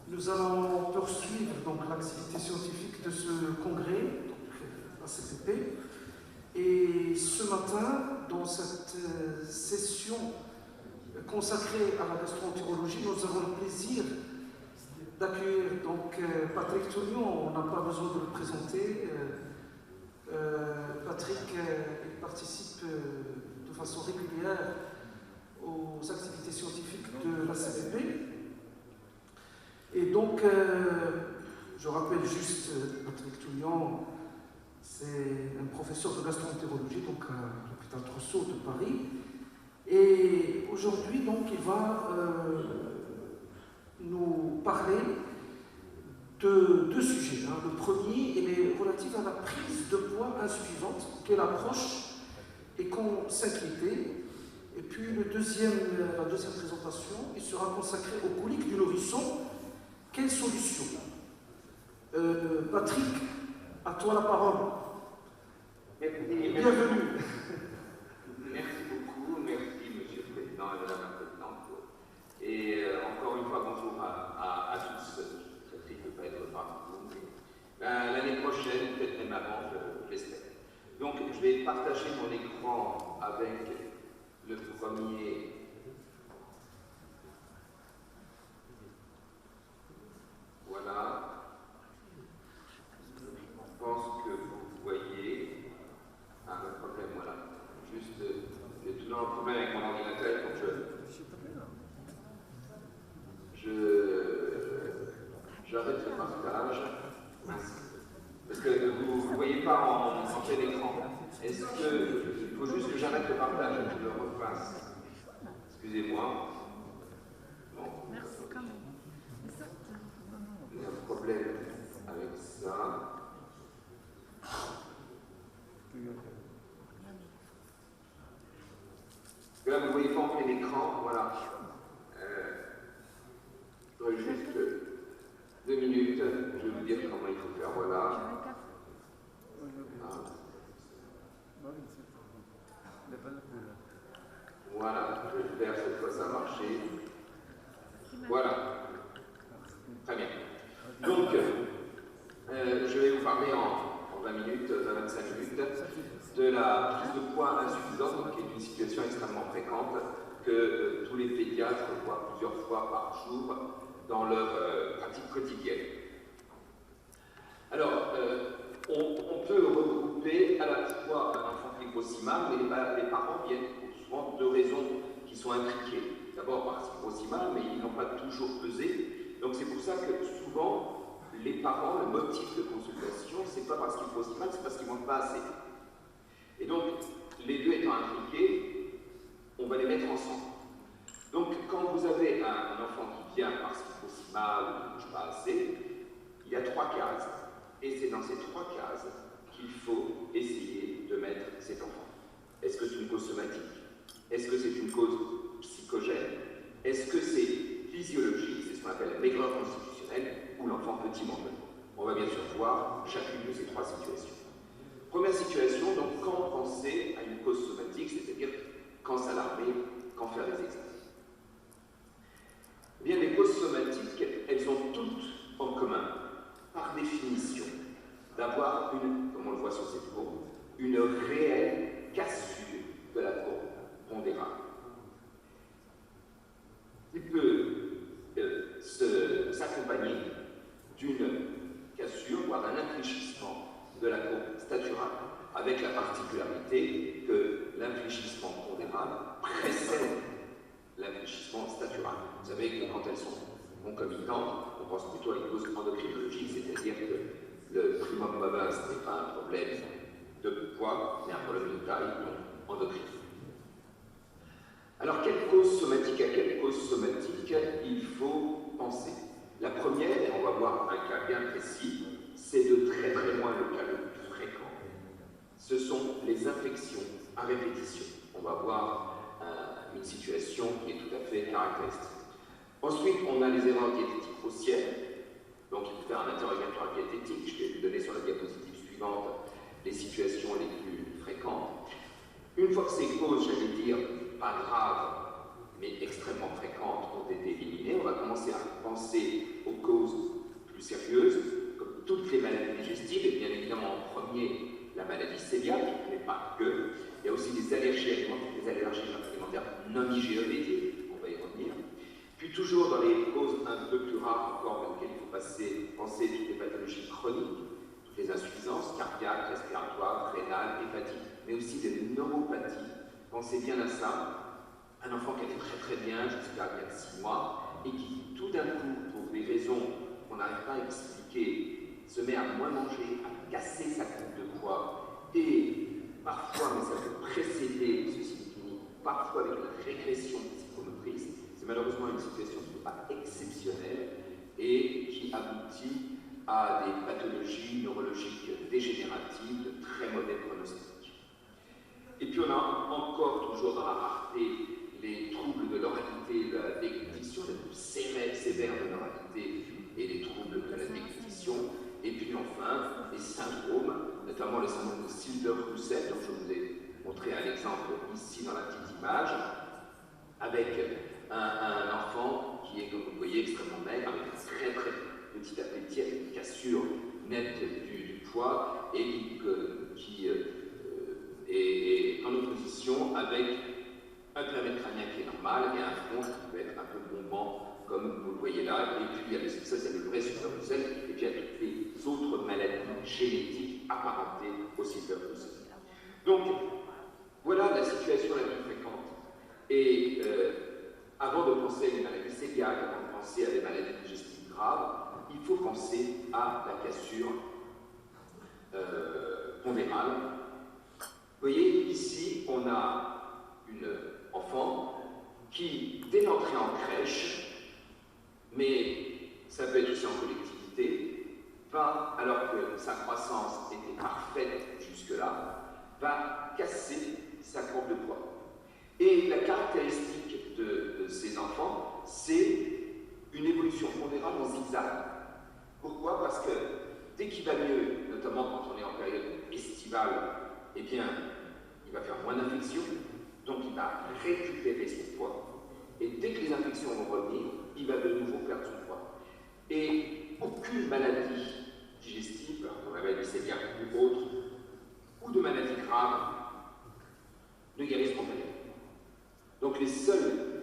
nous allons poursuivre l'activité scientifique de ce congrès, ACPP. Et ce matin, dans cette session consacrée à la gastroentérologie, nous avons le plaisir d'accueillir Patrick Tougnon. On n'a pas besoin de le présenter. Patrick il participe de façon régulière aux activités scientifiques de la CPP. Et donc, je rappelle juste Patrick Tougnon, c'est un professeur de gastroentérologie à l'hôpital Trousseau de Paris. Et aujourd'hui, il va nous parler de deux sujets. Le premier, il est relatif à la prise de poids insuffisante, quelle approche et qu'on s'inquiétait. Et puis la deuxième présentation, il sera consacré aux coliques du nourrisson. Quelle solution? Patrick, à toi la parole. Merci. Bienvenue. Merci beaucoup, merci Monsieur le Président et Madame la Présidente. Et encore une fois, bonjour à tous. Je suis très triste de ne pas être parmi vous. L'année prochaine, peut-être même avant, je l'espère. Donc, je vais partager mon écran avec le premier. Voilà. Je pense que vous voyez. Un problème, voilà. Juste, j'ai toujours un problème avec mon ordinateur, donc j'arrête le partage. Parce que vous ne voyez pas en plein écran. Est-ce qu'il faut juste que j'arrête le partage et que je le refasse? Excusez-moi. Bon. Merci quand même. J'ai un problème avec ça. Là, vous ne voyez pas en plein écran, voilà. Je voudrais juste 2 minutes, je vais vous dire comment il faut faire, voilà. Voilà, je vais le faire, cette fois ça a marché. Voilà. Très bien. Donc, je vais vous parler en 20 minutes, 25 minutes, de la prise de poids insuffisante, qui est une situation extrêmement fréquente que tous les pédiatres voient plusieurs fois par jour dans leur pratique quotidienne. Alors, on peut regrouper à la fois un enfant qui grossit mal, mais les parents viennent pour souvent 2 raisons qui sont impliquées. D'abord parce qu'ils grossissent mal, mais ils n'ont pas toujours pesé. Donc c'est pour ça que souvent, les parents, le motif de consultation, c'est pas parce qu'ils grossissent mal, c'est parce qu'ils ne mangent pas assez. Et donc, les deux étant impliqués, on va les mettre ensemble. Donc, quand vous avez un enfant qui vient parce qu'il grossit mal ou ne mange pas assez, il y a 3 cases. Et c'est dans ces 3 cases qu'il faut essayer de mettre cet enfant. Est-ce que c'est une cause somatique? Est-ce que c'est une cause psychogène? Est-ce que c'est physiologique? C'est ce qu'on appelle la maigreur constitutionnelle, ou l'enfant petit mange. On va bien sûr voir chacune de ces 3 situations. Première situation, donc quand penser à une cause somatique, c'est-à-dire quand s'alarmer, quand faire des exercices. Eh bien, les causes somatiques, elles ont toutes en commun, par définition, d'avoir une, comme on le voit sur cette courbe, une réelle cassure de la courbe pondérale. Il peut s'accompagner d'une cassure, voire d'un infléchissement de la courbe staturale, avec la particularité que l'infléchissement pondéral précède l'infléchissement statural. Vous savez que quand elles sont concomitantes, on pense plutôt à une cause endocrinologique, c'est-à-dire que le primum mobile, ce n'est pas un problème de poids, mais un problème de taille, donc endocrine. Alors, quelle cause somatique, à quelle cause somatique il faut penser? La première, et on va voir un cas bien précis, c'est de très très loin le cas le plus fréquent. Ce sont les infections à répétition. On va voir une situation qui est tout à fait caractéristique. Ensuite, on a les erreurs diététiques grossières. Donc, il faut faire un interrogatoire diététique. Je vais vous donner sur la diapositive suivante les situations les plus fréquentes. Une fois que ces causes, j'allais dire, pas graves, mais extrêmement fréquentes, ont été éliminées, éliminer. On va commencer à penser aux causes plus sérieuses, comme toutes les maladies digestives, et bien évidemment en premier la maladie cœliaque, mais pas que. Il y a aussi des allergies alimentaires non IgE-médiées, on va y revenir. Puis toujours dans les causes un peu plus rares encore, dans lesquelles il faut penser toutes les pathologies chroniques, toutes les insuffisances cardiaques, respiratoires, rénales, hépatiques, mais aussi des neuropathies. Pensez bien à ça. Un enfant qui allait très très bien jusqu'à il y a 6 mois et qui tout d'un coup, pour des raisons qu'on n'arrive pas à expliquer, se met à moins manger, à casser sa courbe de poids et parfois, mais ça peut précéder ce signe clinique, parfois avec une régression psychomotrice. C'est malheureusement une situation qui n'est pas exceptionnelle et qui aboutit à des pathologies neurologiques dégénératives de très mauvais pronostics. Et puis on a encore toujours dans la rareté les troubles de l'oralité, la déglutition, les plus sévères de l'oralité et les troubles de la déglutition. Et puis enfin, les syndromes, notamment le syndrome de Silver-Roussel, dont je vous ai montré un exemple ici dans la petite image, avec un enfant qui est, comme vous voyez, extrêmement maigre, avec un très très petit appétit, avec une cassure nette du poids, et qui est en opposition avec un périmètre crânien qui est normal et un front qui peut être un peu bombant, comme vous le voyez là. Et puis, il y a ça, c'est le vrai Silver-Roussel, et puis il y a toutes les autres maladies génétiques apparentées au Silver-Roussel. Donc, voilà la situation la plus fréquente. Et avant de penser à des maladies cœliaques, avant de penser à des maladies digestives graves, il faut penser à la cassure pondérale. Vous voyez, ici, on a une enfant qui, dès l'entrée en crèche, mais ça peut être aussi en collectivité, va, alors que sa croissance était parfaite jusque-là, va casser sa courbe de poids. Et la caractéristique de ces enfants, c'est une évolution pondérale en zigzag. Pourquoi? Parce que dès qu'il va mieux, notamment quand on est en période estivale, eh bien, il va faire moins d'infections, donc il va récupérer son poids. Et dès que les infections vont revenir, il va de nouveau perdre son poids. Et aucune maladie digestive, comme la maladie cœliaque ou autre, ou de maladie grave, ne guérissent spontanément. Donc les seuls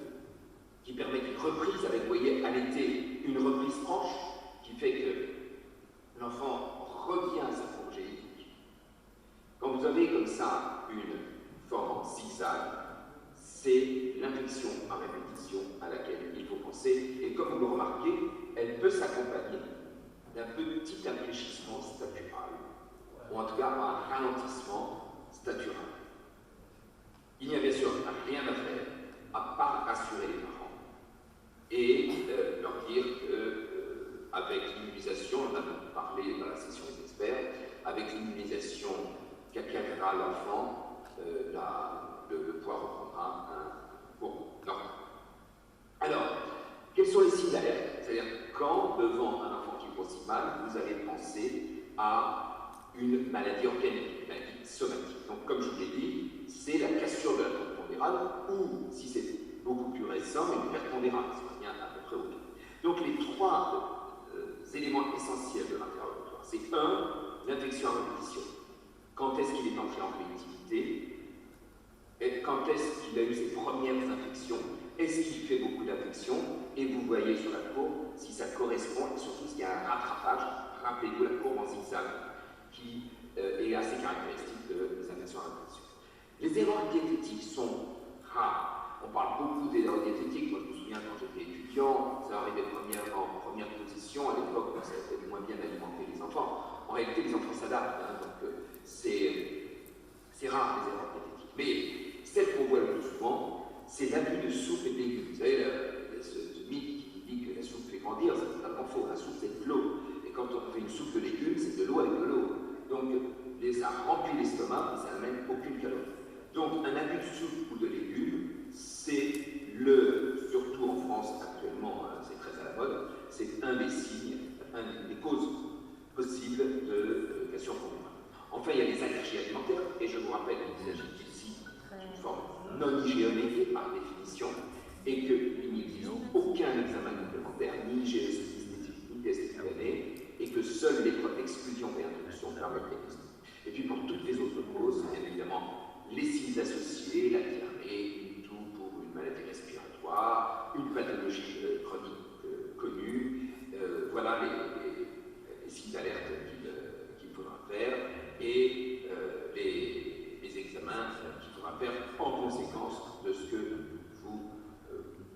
qui permettent une reprise avec, vous voyez, à l'été, une reprise franche, qui fait que l'enfant revient à sa forme génétique. Quand vous avez comme ça une forme en zigzag, c'est l'infection à répétition à laquelle il faut penser. Et comme vous le remarquez, elle peut s'accompagner d'un petit infléchissement statural, ou en tout cas un ralentissement statural. Il n'y a bien sûr rien à faire à part rassurer les parents et leur dire qu'avec l'immunisation, on en a parlé dans la session des experts, avec l'immunisation qu'acquérera l'enfant, le poids reprendra un cours normal. Alors, quels sont les signes d'alerte? C'est-à-dire, quand, devant un enfant qui grossit mal, vous allez penser à une maladie organique, une maladie somatique. Donc, comme je vous l'ai dit, c'est la cassure de la courbe pondérale, ou, si c'est beaucoup plus récent, une perte pondérale, ça revient à peu près au même. Donc, les trois éléments essentiels de l'interrogatoire, c'est 1, l'infection à répétition. Quand est-ce qu'il est entré en collectivité? Et quand est-ce qu'il a eu ses premières infections? Est-ce qu'il fait beaucoup d'infections? Et vous voyez sur la courbe si ça correspond, et surtout s'il y a un rattrapage. Rappelez-vous la courbe en zigzag qui est assez caractéristique des infections à répétition. Les erreurs diététiques sont rares. On parle beaucoup d'erreurs diététiques. Moi, je me souviens quand j'étais étudiant, ça arrivait en première position. À l'époque, ça était moins bien alimenter les enfants. En réalité, les enfants s'adaptent, hein, donc c'est rare les erreurs diététiques. Mais celle qu'on voit le plus souvent, c'est l'abus de soupe et de légumes. Vous savez, ce mythe qui dit que la soupe fait grandir, c'est totalement faux. La soupe, c'est de l'eau. Et quand on fait une soupe de légumes, c'est de l'eau avec de l'eau. Donc, ça remplit l'estomac, mais ça n'amène aucune calorie. Donc, un abus de soupe ou de légumes, c'est surtout en France actuellement, c'est très à la mode, c'est un des signes, une des causes possibles de cassure pondérale. Enfin, il y a les allergies alimentaires, et je vous rappelle qu'il s'agit ici d'une forme non hygiénique par définition, et qu'il n'existe n'utilise aucun examen complémentaire, ni GEC, ni test QNA, et que seules l'épreuve d'exclusion et introduction permettent les tests. Et puis pour toutes les autres causes, bien évidemment, les signes associés, la diarrhée, une toux pour une maladie respiratoire, une pathologie chronique connue, voilà les signes d'alerte qu'il faudra faire et les examens qu'il faudra faire en conséquence de ce que vous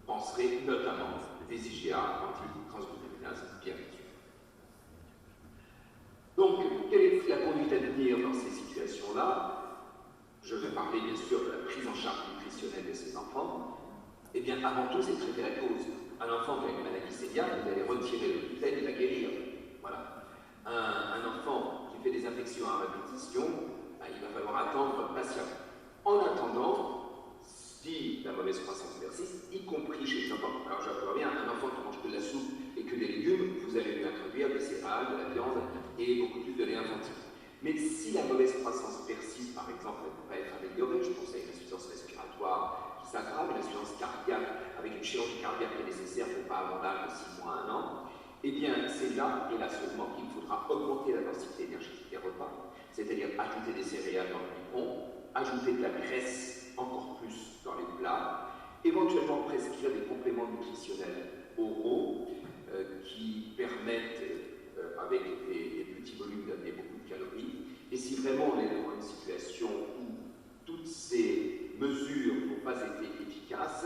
penserez, notamment des IgA anti-transglutaminase, bien sûr. Donc, quelle est la conduite à tenir dans ces situations-là? Je vais parler bien sûr de la prise en charge nutritionnelle de ces enfants. Eh bien, avant tout, c'est de traiter la cause. Un enfant qui a une maladie cœliaque, vous allez retirer le gluten et la guérir. Voilà. Un enfant qui fait des infections à répétition, il va falloir attendre patiemment. En attendant, si la mauvaise croissance persiste, y compris chez les enfants, alors je reviens, un enfant qui mange que de la soupe et que des légumes, vous allez lui introduire des céréales, de la viande et beaucoup plus de lait infantile. Mais si la mauvaise croissance persiste, par exemple, elle ne peut pas être améliorée, je pense à une insuffisance respiratoire qui s'aggrave, une insuffisance cardiaque avec une chirurgie cardiaque qui est nécessaire, mais pas avant l'âge de 6 mois à 1 an, eh bien c'est là et là seulement qu'il faudra augmenter la densité énergétique des repas, c'est-à-dire ajouter des céréales dans le biberon, ajouter de la graisse encore plus dans les plats, éventuellement prescrire des compléments nutritionnels oraux qui permettent, avec des petits volumes, d'amener beaucoup de calories. Et si vraiment on est dans une situation où toutes ces mesures n'ont pas été efficaces,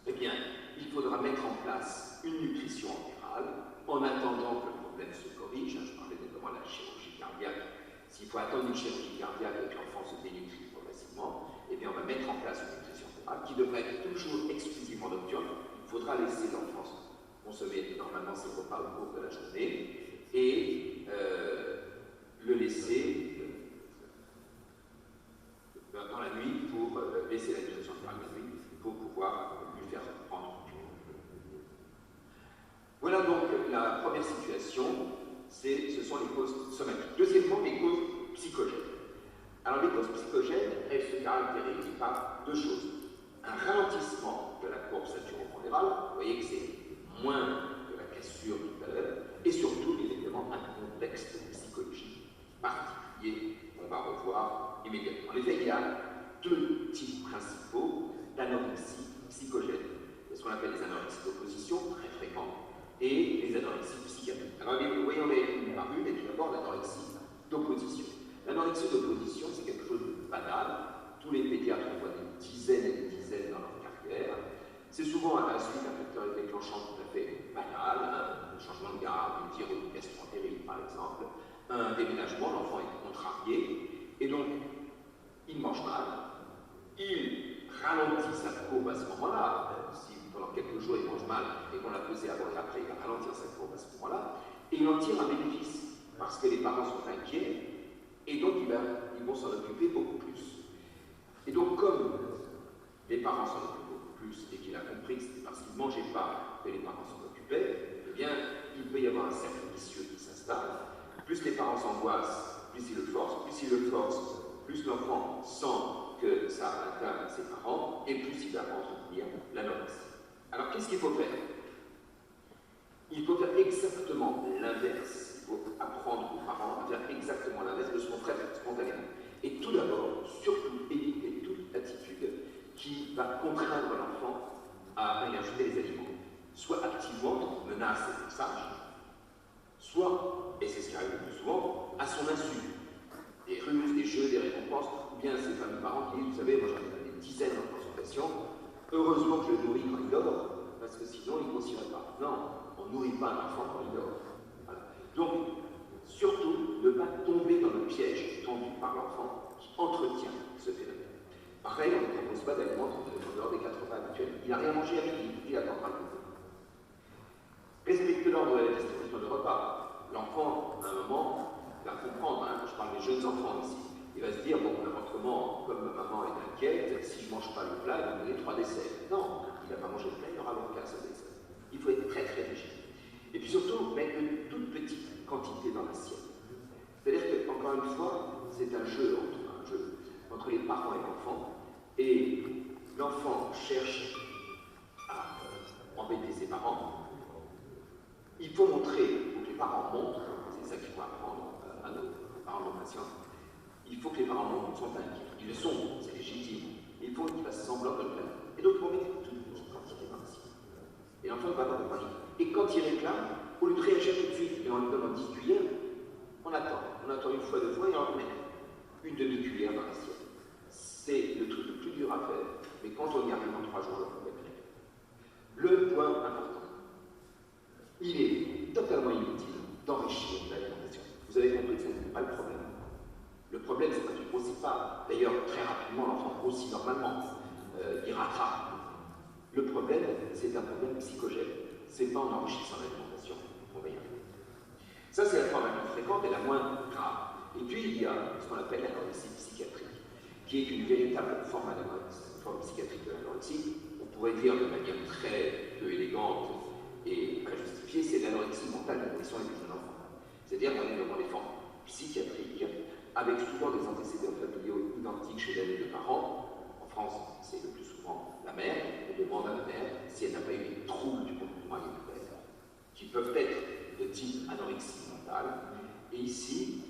eh bien, il faudra mettre en place une nutrition entérale en attendant que le problème se corrige. Je parlais notamment de la chirurgie cardiaque. S'il faut attendre une chirurgie cardiaque et que l'enfant se dénutrit progressivement, eh bien, on va mettre en place une nutrition entérale qui devrait être toujours exclusivement nocturne. Il faudra laisser l'enfant consommer normalement ses repas au cours de la journée et le laisser dans la nuit pour laisser la nutrition entérale la nuit pour pouvoir lui faire prendre. Voilà donc la première situation, ce sont les causes somatiques. Deuxièmement, les causes psychogènes. Alors les causes psychogènes, elles se caractérisent par deux choses. Un ralentissement de la courbe saturo-pondérale, vous voyez que c'est moins que la cassure tout à l'heure, et surtout, bien évidemment, un contexte psychologique particulier qu'on va revoir immédiatement. En effet, il y a deux types principaux d'anorexie psychogène. Il y a ce qu'on appelle les anorexies d'opposition, très fréquentes, et les anorexies psychiatriques. Alors, voyons les une par une, et tout d'abord l'anorexie d'opposition. L'anorexie d'opposition, c'est quelque chose de banal. Tous les pédiatres voient des dizaines et des dizaines dans leur carrière. C'est souvent à la suite d'un facteur déclenchant tout à fait banal, un changement de garde, une thyroïde gastro-entérite par exemple, un déménagement, l'enfant est contrarié, et donc il mange mal, il ralentit sa courbe à ce moment-là, si pendant quelques jours il mange mal et qu'on l'a pesé avant et après, il va ralentir sa courbe à ce moment-là, et il en tire un bénéfice, parce que les parents sont inquiets, et donc ils vont s'en occuper beaucoup plus. Et donc comme les parents s'en occupent plus et qu'il a compris que c'était parce qu'il ne mangeait pas que les parents s'en occupaient, eh bien, il peut y avoir un cercle vicieux qui s'installe. Plus les parents s'angoissent, plus ils le forcent, plus l'enfant sent que ça atteint ses parents, et plus il va entretenir l'anorexie. Alors, qu'est-ce qu'il faut faire? Il faut faire exactement l'inverse. Il faut apprendre aux parents à faire exactement l'inverse de ce qu'on ferait spontanément. Et tout d'abord, surtout, éviter toute attitude qui va contraindre l'enfant à ingurgiter les aliments, soit activement, menace et forçage, soit, et c'est ce qui arrive le plus souvent, à son insu. Des ruses, des jeux, des récompenses, ou bien ces fameux parents qui disent, vous savez, moi j'en ai fait des dizaines en consultation, heureusement que je le nourris quand il dort, parce que sinon il ne grossirait pas. Non, on ne nourrit pas un enfant quand il dort. Voilà. Donc, surtout, ne pas tomber dans le piège tendu par l'enfant qui entretient ce phénomène. Pareil, on ne propose pas d'aliments en dehors des 4 repas habituels. Il n'a rien mangé à midi, il attendra le coup. Respectez l'ordre de la distribution de repas. L'enfant, à un moment, va comprendre, je parle des jeunes enfants ici, il va se dire, bon, n'importe comment, comme ma maman est inquiète, si je ne mange pas le plat, il va me donner 3 desserts. Non, il n'a pas mangé le plat, il aura donc qu'un seul dessert. Il faut être très très rigide. Et puis surtout, mettre de toutes petites quantités dans l'assiette. C'est-à-dire que, encore une fois, c'est un jeu entre les parents et l'enfant, et l'enfant cherche à faut montrer, il faut que les parents montrent, c'est ça qu'il faut apprendre à nos parents de nos patients, il faut que les parents montrent qu'ils sont inquiets. Ils le sont, c'est légitime. Il faut qu'ils fassent semblant de le faire. Et donc, ils vont mettre toute petite quantité dans l'assiette. Et l'enfant ne va pas compagnie. Et quand il réclame, au lieu de réagir tout de suite et on lui donne une 10 cuillères, on attend. On attend une fois, deux fois et on remet une demi-cuillère dans l'assiette. C'est le truc le plus dur à faire. Mais quand on y arrive en 3 jours, on va bien. Le point important, il est totalement inutile d'enrichir l'alimentation. Vous avez compris que ce n'est pas le problème. Le problème, c'est quand il ne grossit pas. D'ailleurs, très rapidement, l'enfant grossit normalement. Il rattrape. Le problème, c'est un problème psychogène. Ce n'est pas en enrichissant l'alimentation qu'on va y arriver. Ça, c'est la forme la plus fréquente et la moins grave. Et puis, il y a ce qu'on appelle l'anorexie psychiatrique, qui est une véritable forme d'anorexie, une forme psychiatrique de l'anorexie. On pourrait dire de manière très peu élégante et pas justifiée, c'est l'anorexie mentale de la nourrition des jeunes enfants. C'est-à-dire qu'on est devant des formes psychiatriques, avec souvent des antécédents familiaux identiques chez l'un des deux parents. En France, c'est le plus souvent la mère. On demande à la mère si elle n'a pas eu des troubles du comportement alimentaire, qui peuvent être de type anorexie mentale. Et ici,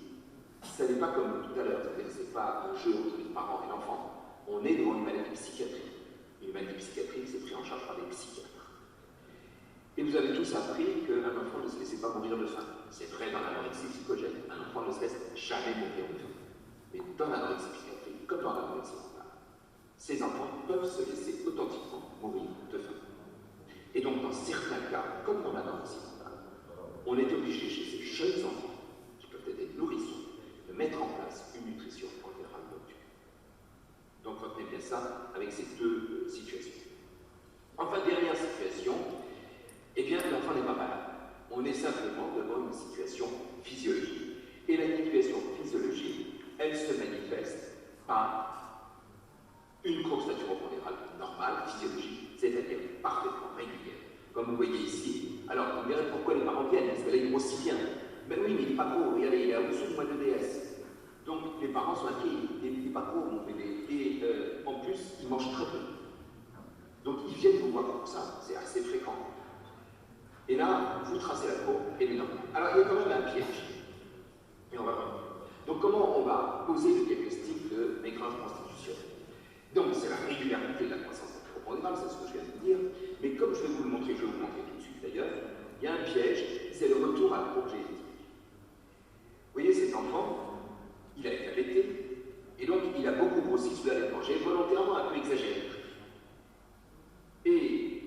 ça n'est pas comme tout à l'heure, c'est-à-dire que ce n'est pas un jeu entre les parents et l'enfant. On est devant une maladie psychiatrique. Une maladie psychiatrique, c'est pris en charge par des psychiatres. Et vous avez tous appris qu'un enfant ne se laissait pas mourir de faim. C'est vrai dans l'anorexie psychogène. Un enfant ne se laisse jamais mourir de faim. Mais dans l'anorexie psychiatrique, comme dans l'anorexie mentale, ces enfants peuvent se laisser authentiquement mourir de faim. Et donc, dans certains cas, comme dans l'anorexie mentale, on est obligé chez ces jeunes enfants, qui peuvent être des nourrissons, de mettre en place une nutrition pondérale nocturne. Donc, retenez bien ça avec ces deux situations. Enfin, dernière situation, eh bien, l'enfant n'est pas malade. On est simplement devant une situation physiologique. Et la situation physiologique, elle se manifeste par une courbe staturo-pondérale normale, physiologique, c'est-à-dire parfaitement régulière. Comme vous voyez ici, alors vous me direz pourquoi les parents viennent, parce que là il grossit bien. Ben oui, mais il n'est pas gros, regardez, il est au-dessus de moins de DS. Donc les parents sont inquiets, il n'est pas gros mon bébé. Et en plus, il mange très peu. Donc ils viennent vous voir pour ça, c'est assez fréquent. Et là, vous tracez la courbe, et non. Alors, il y a quand même un piège. Et on va voir. Donc, comment on va poser le diagnostic de maigrage constitutionnel? Donc, c'est la régularité de la croissance staturo-pondérale, c'est ce que je viens de vous dire. Mais comme je vais vous le montrer, je vais vous le montrer tout de suite d'ailleurs, il y a un piège, c'est le retour à la courbe génétique. Vous voyez, cet enfant, il a été allaité, et donc il a beaucoup grossi sous l'allaitement. J'ai volontairement un peu exagéré. Et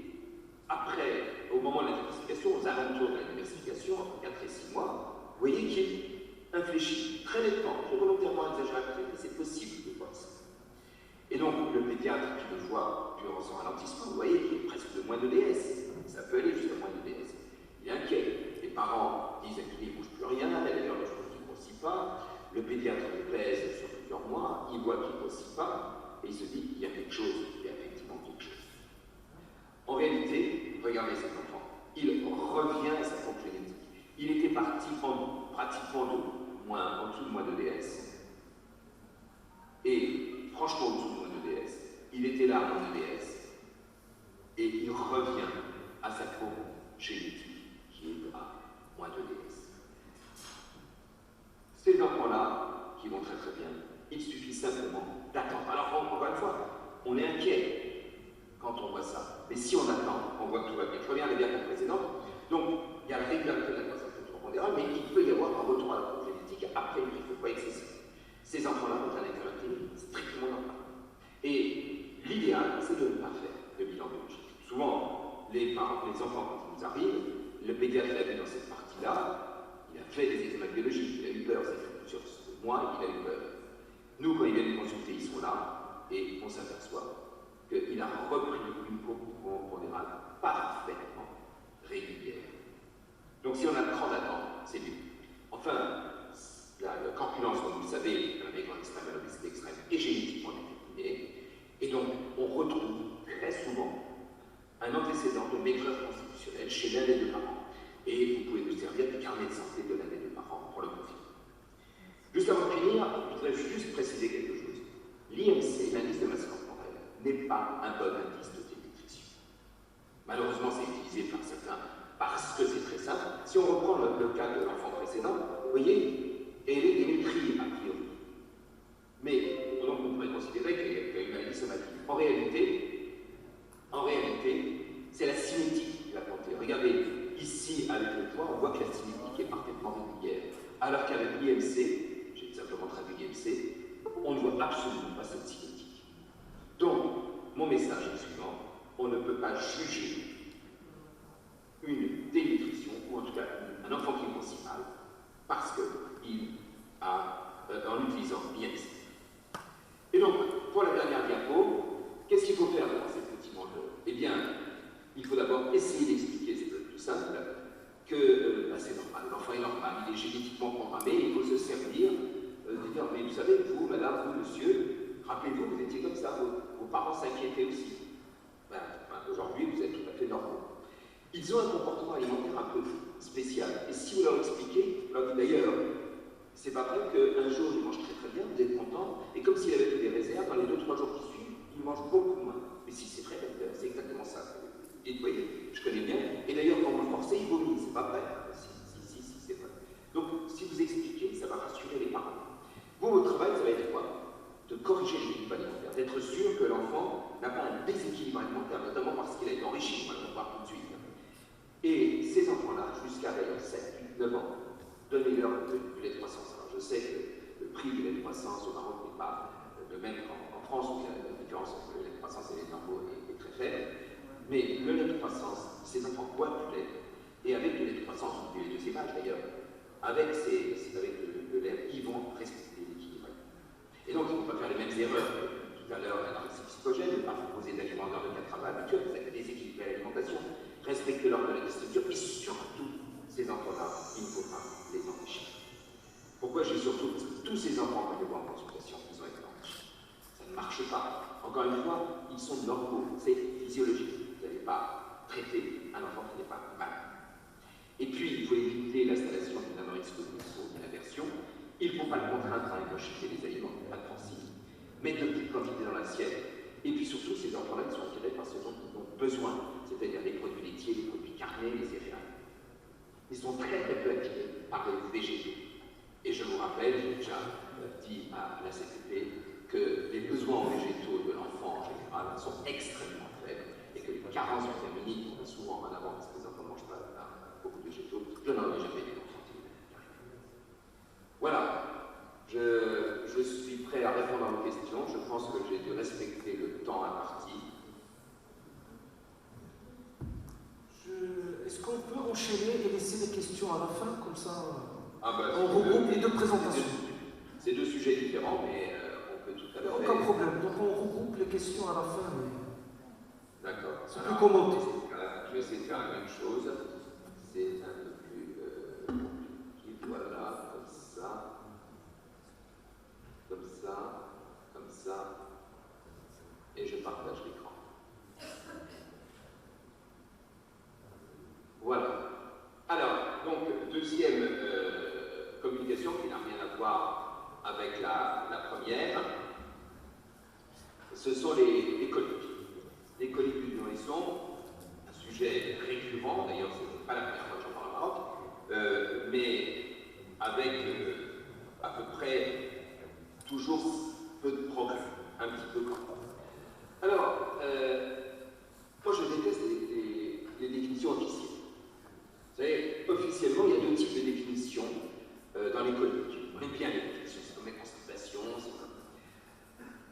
après, au moment de la diversification, aux alentours de la diversification, entre 4 et 6 mois, vous voyez qu'il infléchit très nettement. J'ai volontairement exagéré, mais c'est possible de voir ça. Et donc, le pédiatre qui le voit durant son ralentissement, vous voyez qu'il est presque de moins de DS. Ça peut aller jusqu'à moins de DS. Il est inquiet. Les parents disent qu'il ne bouge plus rien, d'ailleurs, le chose qui ne grossit pas. Le pédiatre le pèse sur plusieurs mois, il voit qu'il ne grossit pas, et il se dit qu'il y a quelque chose, il y a effectivement quelque chose. En réalité, regardez cet enfant, il revient à sa courbe génétique. Il était parti en pratiquement en dessous de moins de DS. Et franchement, en dessous de moins de DS, il était là à moins de DS. Et il revient à sa courbe génétique qui est à moins de DS. Ces enfants-là, qui vont très très bien, il suffit simplement d'attendre. Alors, encore une fois, on est inquiet quand on voit ça. Mais si on attend, on voit que tout va bien. Je reviens à la diapo précédente. Donc, il y a la régularité de la croissance staturo-pondérale, mais il peut y avoir un retour à la courbe génétique après une prise de poids excessive. Ces enfants-là ont un hétérotype strictement normal. Et l'idéal, c'est de ne pas faire de bilan biologique. Souvent, les enfants, quand ils nous arrivent, le pédiatre l'a vu dans cette partie-là, il a fait des examens biologiques, il a eu peur, ça fait plusieurs mois, il a eu peur. Nous, quand ils viennent nous consulter, ils sont là, et on s'aperçoit qu'il a repris une courbe pondérale parfaitement régulière. Donc si on a le cran d'attendre, c'est mieux. Enfin, la corpulence, comme vous le savez, la maigre extrême, à l'obésité extrême, est génétiquement déterminée, et donc on retrouve très souvent un antécédent de maigreur constitutionnelle chez l'un des deux parents. Et vous pouvez nous servir du carnet de santé de l'un des deux parents pour le confirmer. Juste avant de finir, je voudrais juste préciser quelque chose. L'IMC, l'indice de masse corporelle, n'est pas un bon indice de dénutrition. Malheureusement, c'est utilisé par certains parce que c'est très simple. si on reprend le cas de l'enfant précédent, vous voyez, elle est démétrie a priori. Mais donc on pourrait considérer qu'il y a une maladie somatique. En réalité, c'est la cinétique qui va compter. Regardez, ici, avec le poids, on voit que la cinétique est parfaitement régulière. Alors qu'avec l'IMC, j'ai simplement traduit l'IMC, on ne voit absolument pas cette cinétique. Donc, mon message est le suivant, on ne peut pas juger une dénutrition, ou en tout cas un enfant qui est aussi mal, parce qu'il a, en utilisant l'IMC. Et donc, pour la dernière diapo, qu'est-ce qu'il faut faire dans ces petits monde? Eh bien, il faut d'abord essayer d'expliquer, c'est tout simple, que c'est normal, l'enfant est normal, il est génétiquement programmé, il faut se servir de dire, mais vous savez, vous, madame, vous, monsieur, rappelez-vous, vous étiez comme ça, vos parents s'inquiétaient aussi. Aujourd'hui, vous êtes tout à fait normaux. Ils ont un comportement alimentaire un peu spécial. Et si vous leur expliquez, vous leur dites d'ailleurs, c'est pas vrai qu'un jour il mange très très bien, vous êtes content, et comme s'il avait fait des réserves, dans les 2-3 jours qui suivent, il mange beaucoup moins. Mais si c'est vrai, c'est exactement ça. Et vous voyez, je connais bien, et d'ailleurs quand vous le forcez, il vomit, c'est pas vrai. Si, c'est vrai. Donc si vous expliquez, ça va rassurer les parents. Vous, votre travail, ça va être quoi? De corriger l'équilibre alimentaire, d'être sûr que l'enfant n'a pas un déséquilibre alimentaire, notamment parce qu'il a été enrichi, on va le voir tout de suite. Et ces enfants-là, jusqu'à d'ailleurs 7, 9 ans, donnez-leur du lait de croissance. Alors je sais que le prix du lait de croissance au Maroc n'est pas le même qu'en France, où la différence entre le lait de croissance et les normaux est très faible. Mais le lait de croissance, ces enfants boivent du lait, et avec du lait de croissance, ou du lait de cépage d'ailleurs, avec le lait, ils vont respecter l'équilibre. Et donc, il ne faut pas faire les mêmes erreurs que tout à l'heure, l'anorexie psychogène, ne pas proposer d'aliments dans le cadre de travail habituel, vous avez déséquilibré l'alimentation, respecter l'ordre de la distribution, et surtout, ces enfants-là, il ne faut pas les empêcher. Pourquoi je dis surtout? Parce que tous ces enfants que je vois en consultation, ils ont été empêchés. Ça ne marche pas. Encore une fois, ils sont normaux, c'est physiologique. Vous n'allez pas traiter un enfant qui n'est pas malade. Et puis, il faut éviter l'installation d'une anorexie ou d'une aversion. Il ne faut pas le contraindre à ingurgiter les aliments, pas de principe. Mettre de petites quantités dans l'assiette. Et puis surtout, ces enfants-là, ils sont attirés par ce dont ils ont besoin, c'est-à-dire les produits laitiers, les produits carnés, les céréales. Ils sont très très peu attirés par les végétaux. Et je vous rappelle, j'ai déjà dit à la CPP que les besoins en végétaux de l'enfant en général sont extrêmement faibles et que les carences vitaminiques, on met souvent en avant parce que les enfants ne mangent pas beaucoup de végétaux. Je n'en ai jamais été consenti. Voilà. Je suis prêt à répondre à vos questions. Je pense que j'ai dû respecter le temps imparti. Est-ce qu'on peut enchaîner et laisser les questions à la fin, comme ça on regroupe les deux présentations? C'est deux sujets différents, mais on peut tout à fait... Aucun problème, donc on regroupe les questions à la fin. D'accord. C'est plus commenté. Je vais essayer de faire la même chose. C'est un peu plus compliqué. Voilà, comme ça. Comme ça. Comme ça. Et je partage l'écran. Voilà. Alors, donc, deuxième communication qui n'a rien à voir avec la première, ce sont les coliques. Les coliques du nourrisson, un sujet récurrent, d'ailleurs, ce n'est pas la première fois que j'en parle au Maroc, mais avec à peu près toujours peu de progrès, un petit peu quand même. Alors, moi je déteste les définitions officielles. Vous savez, officiellement, il y a deux types de définitions dans les coliques. On aime bien les définitions, c'est comme les constations, c'est comme...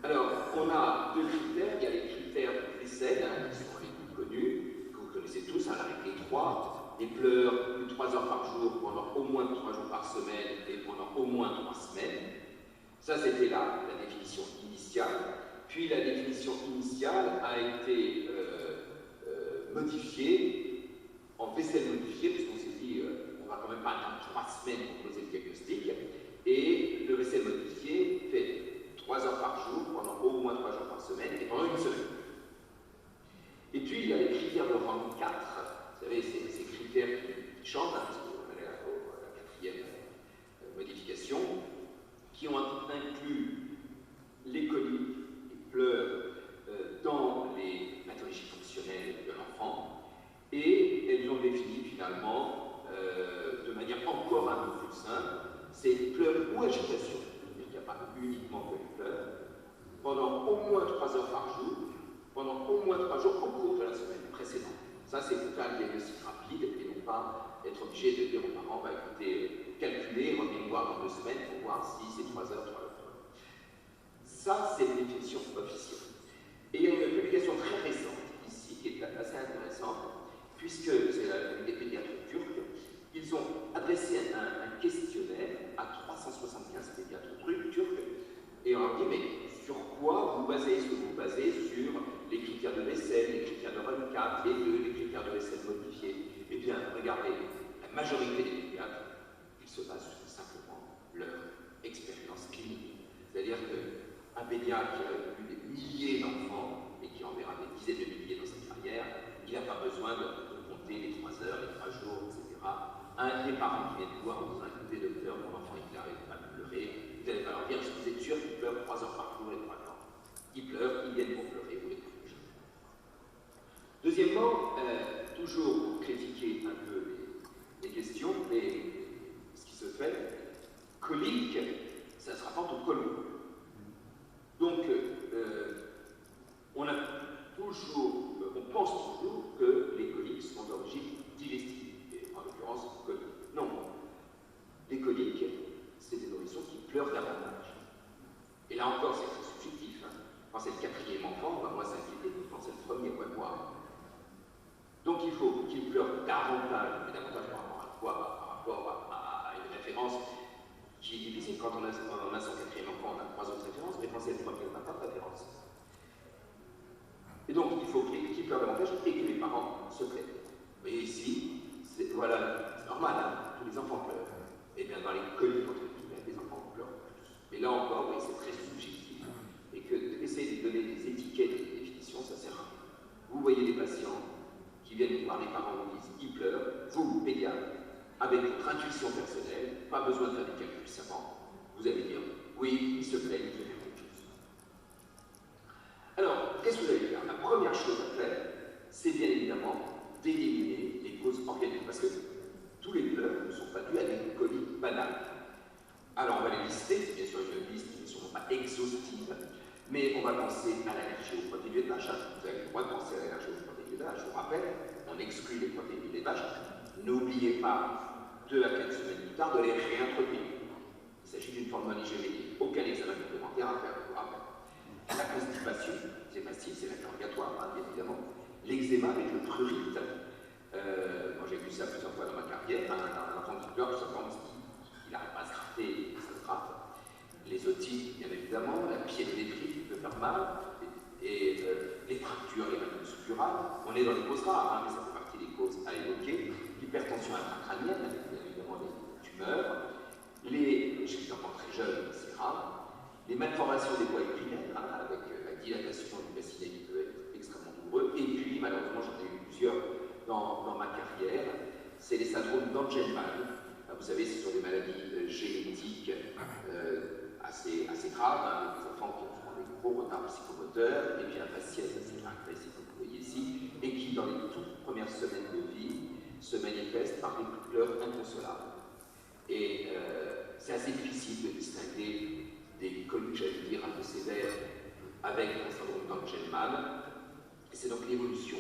Alors, on a deux critères. Il y a les critères de Grisel, qui sont les plus connus, que vous connaissez tous, la règle des 3, les pleurs plus de 3 heures par jour pendant au moins 3 jours par semaine et pendant au moins 3 semaines. Ça, c'était la définition initiale. Puis la définition initiale a été modifiée en vaisselle modifiée, puisqu'on s'est dit on va quand même pas attendre 3 semaines pour poser le diagnostic. Et le vaisselle modifié fait 3 heures par jour pendant au moins 3 jours par semaine et pendant une semaine. Et puis il y a les critères de rang 4. Vous savez, ces critères qui changent, parce qu'on est à la quatrième modification, qui ont inclus les coliques, les pleurs dans les pathologies fonctionnelles de l'enfant, et elles ont défini finalement 3 heures par jour, pendant au moins 3 jours au cours de la semaine précédente. Ça, c'est pour faire un diagnostic rapide et non pas être obligé de dire aux parents, bah, écoutez, calculez, revenez me voir dans 2 semaines pour voir si c'est 3 heures, 3 heures. Ça, c'est une définition officielle. Et il y a une publication très récente ici qui est assez intéressante, puisque c'est une des pédiatres turcs. Ils ont adressé un questionnaire à 375 pédiatres turcs et on leur dit mais sur quoi vous basez? Est-ce que vous basez sur les critères de vaisselle, les critères de RUN4 et les critères de vaisselle modifiés? Eh bien, regardez, la majorité des pédiatres, ils se basent sur simplement leur expérience clinique. C'est-à-dire qu'un pédiatre qui a eu des milliers d'enfants et qui en verra des dizaines de milliers dans sa carrière, il n'a pas besoin de compter les 3 heures, les 3 jours, etc. Un des parents qui vient de voir en disant écoutez, docteur, mon enfant il n'arrête pas de pleurer, vous n'allez pas leur dire est-ce que vous êtes sûr qu'il pleure 3 heures par jour et 3 jours? Ils pleurent, ils viennent pour pleurer, vous les trouvez jamais. Deuxièmement, toujours pour critiquer un peu les questions, et ce qui se fait, colique, ça se rapporte au côlon. Donc, on pense toujours que les coliques sont d'origine digestive, et en l'occurrence colique. Non. Les coliques, c'est des nourrissons qui pleurent davantage. Et là encore, c'est très subjectif. Hein. Quand c'est le 4e enfant, on va moins s'inquiéter que quand c'est le 1er, on va voir. Donc il faut qu'il pleure davantage, mais davantage par rapport à quoi? Par rapport à une référence qui est difficile. Quand on a son 4e enfant, on a 3 autres références, mais quand c'est le 1er, on n'a pas de référence. Et donc il faut qu'il pleure davantage et que les parents se plaignent. Mais ici, voilà, c'est normal, hein, tous les enfants pleurent. Et bien dans les coliques, entre guillemets, les enfants pleurent plus. Mais là encore, oui, c'est très subjectif. Et que d'essayer de donner des étiquettes et des définitions, ça sert à rien. Vous voyez les patients qui viennent voir les parents vous disent ils pleurent, vous, pédiatre, avec votre intuition personnelle, pas besoin de faire des calculs savants, vous allez dire oui, ils se plaignent, ils font quelque chose. Alors, qu'est-ce que vous allez faire? La première chose à faire, c'est bien évidemment d'éliminer les causes organiques, parce que tous les pleurs ne sont pas dus à des coliques banales. Alors, on va les lister, c'est bien sûr une liste qui n'est sûrement pas exhaustive, mais on va penser à l'allergie aux protéines de vache. Vous avez le droit de penser à l'allergie aux protéines de vache. Je vous rappelle, on exclut les protéines des vaches. N'oubliez pas, 2 à 4 semaines plus tard, de les réintroduire. Il s'agit d'une forme non hygiénique. Aucun examen complémentaire à faire, je vous rappelle. La constipation, c'est facile, c'est l'interrogatoire, hein, bien évidemment. L'eczéma avec le prurite. Moi, j'ai vu ça plusieurs fois dans ma carrière. Un enfant qui pleure, tout simplement, parce qu'il n'arrive pas à se gratter, et ça se gratte. Les otites, bien évidemment, la piédétrie qui peut faire mal, et les fractures, les maladies suturales. On est dans les causes rares, hein, mais ça fait partie des causes à évoquer. L'hypertension intracrânienne, avec bien évidemment les tumeurs, chez les enfants très jeunes, c'est rare. Les malformations des voies urinaires, hein, avec la dilatation du bassinet qui peut être extrêmement douloureux. Et puis, malheureusement, j'en ai eu plusieurs dans ma carrière, c'est les syndromes d'Angelman. Vous savez, ce sont des maladies génétiques assez graves, hein, des enfants qui ont des gros retards psychomoteurs, et puis un faciès assez caractéristique, comme vous voyez ici, et qui, dans les toutes premières semaines de vie, se manifestent par des pleurs inconsolables. Et c'est assez difficile de distinguer des coliques, j'allais dire, un peu sévères avec un syndrome d'Angelman. Et c'est donc l'évolution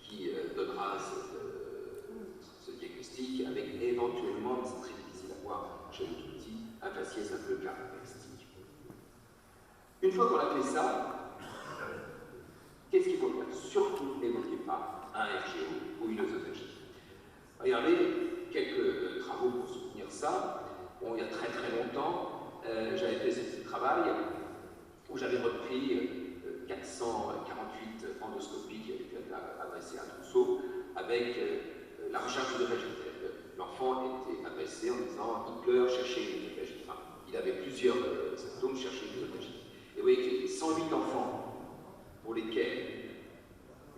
qui donnera ce diagnostic, avec éventuellement, mais c'est très difficile à voir chez le tout petit, un faciès un peu caractéristique. Une fois qu'on a fait ça, qu'est-ce qu'il faut faire? Surtout n'évoquez pas un RGO ou une œsophagie. Regardez, quelques travaux pour soutenir ça. Bon, il y a très très longtemps, j'avais fait ce petit travail où j'avais repris 448 endoscopies qui avaient été adressées à Trousseau avec la recherche œsophagitaire. L'enfant était adressé en disant il pleure, cherchez une œsophagie. Enfin, il avait plusieurs symptômes, cherchez une œsophagie. Et vous voyez qu'il y avait 108 enfants pour lesquels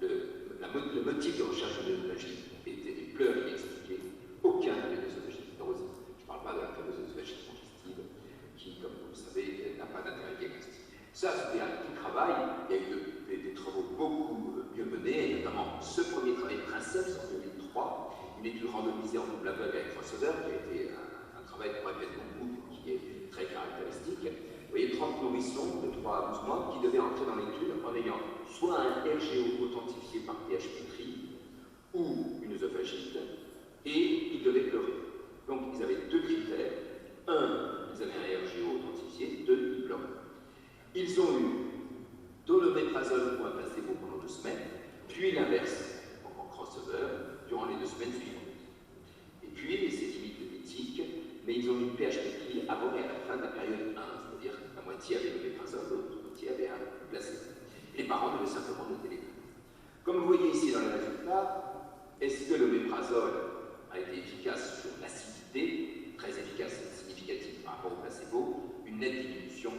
le motif de recherche de l'œsophagie était des pleurs inexpliqués. Aucun n'avait d'œsophagie fibrosée. Je ne parle pas de la fameuse œsophagie congestive qui, comme vous le savez, n'a pas d'intérêt diagnostique. Ça, c'était un petit travail. Il y a eu des travaux beaucoup mieux menés, notamment ce premier travail de Princeps en 2003, une étude randomisée en double aveugle avec Crossover, qui a été un travail de Mohamed Mahmoud qui est très caractéristique. voyez, 30 nourrissons de 3 à 12 mois qui devaient entrer dans l'étude en ayant soit un RGO authentifié par pH Petri ou une œsophagite, et ils devaient pleurer. Donc ils avaient 2 critères. 1, ils avaient un RGO authentifié. 2, ils pleuraient. Ils ont eu doloméprazole ou un placebo pendant 2 semaines, puis l'inverse, donc en crossover, durant les 2 semaines suivantes. Et puis, c'est limite éthique, mais ils ont eu pH Petri avant et à la fin de la période 1, c'est-à-dire la moitié avait le méprazole, l'autre moitié avait un placebo. Et les parents devaient simplement noter les deux. Comme vous voyez ici dans les résultats, est-ce que le méprazole a été efficace sur l'acidité, très efficace et significative par rapport au placebo, une nette diminution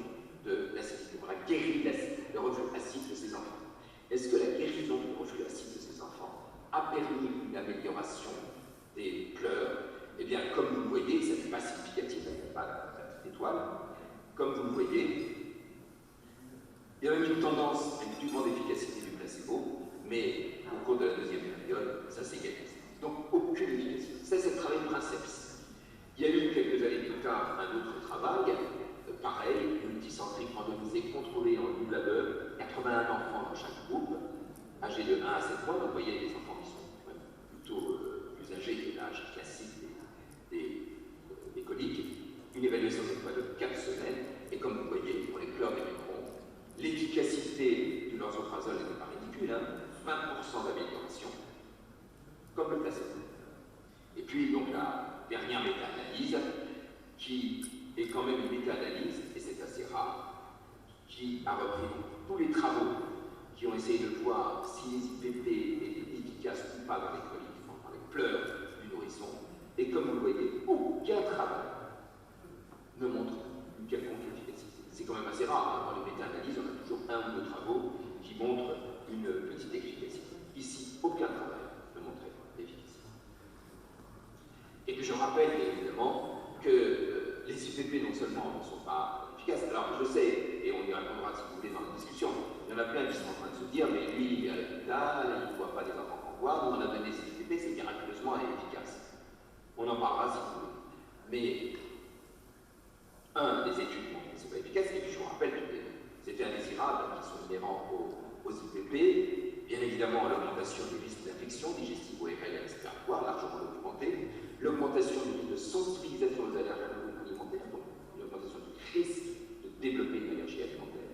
de l'acidité. On a guéri le reflux acide de ces enfants. Est-ce que la guérison du reflux acide de ces enfants a permis une amélioration des pleurs? Eh bien, comme vous le voyez, ça n'est pas significatif, il n'y a pas la petite étoile. Comme vous le voyez, il y a même une tendance à une plus grande efficacité du placebo, mais au cours de la deuxième période, ça s'égalise. Donc, aucune efficacité. Ça, c'est le travail de Princeps. Il y a eu quelques années plus tard un autre travail, pareil, multicentrique, randomisé, contrôlé en loup labeur, 81 enfants dans chaque groupe, âgés de 1 à 7 mois. Donc, vous voyez, des enfants qui sont plutôt plus âgés que l'âge classique des coliques. Une évaluation cette fois de 4 semaines, et comme vous voyez, pour les pleurs des microns, l'efficacité du lansoprazole n'est pas ridicule, 20% d'amélioration, comme le placebo. Et puis, donc, la dernière méta-analyse, qui est quand même une méta-analyse, et c'est assez rare, qui a repris tous les travaux qui ont essayé de voir si les IPP étaient efficaces ou pas dans les coliques, dans les pleurs du nourrisson. Et comme vous le voyez, aucun travail ne montre une quelconque efficacité. C'est quand même assez rare. Dans les méta-analyses, on a toujours 1 ou 2 travaux qui montrent une petite efficacité. Ici, aucun travail ne montrait l'efficacité. Et puis je rappelle évidemment que les IPP non seulement ne sont pas efficaces, alors je sais, et on y répondra si vous voulez dans la discussion, il y en a plein qui sont en train de se dire, mais lui, il est à l'hôpital, il ne voit pas des enfants qu'on voit, nous on a donné ces IPP, c'est miraculeusement efficace. On en parlera si vous voulez. Mais, les études montrent que ce n'est pas efficace, et puis je vous rappelle tous les effets indésirables qui sont inhérents aux IPP, bien évidemment l'augmentation du risque d'infection digestivo-ORL et respiratoire, largement documentée, l'augmentation du risque de sensibilisation aux allergènes alimentaires, donc une augmentation du risque de développer une allergie alimentaire,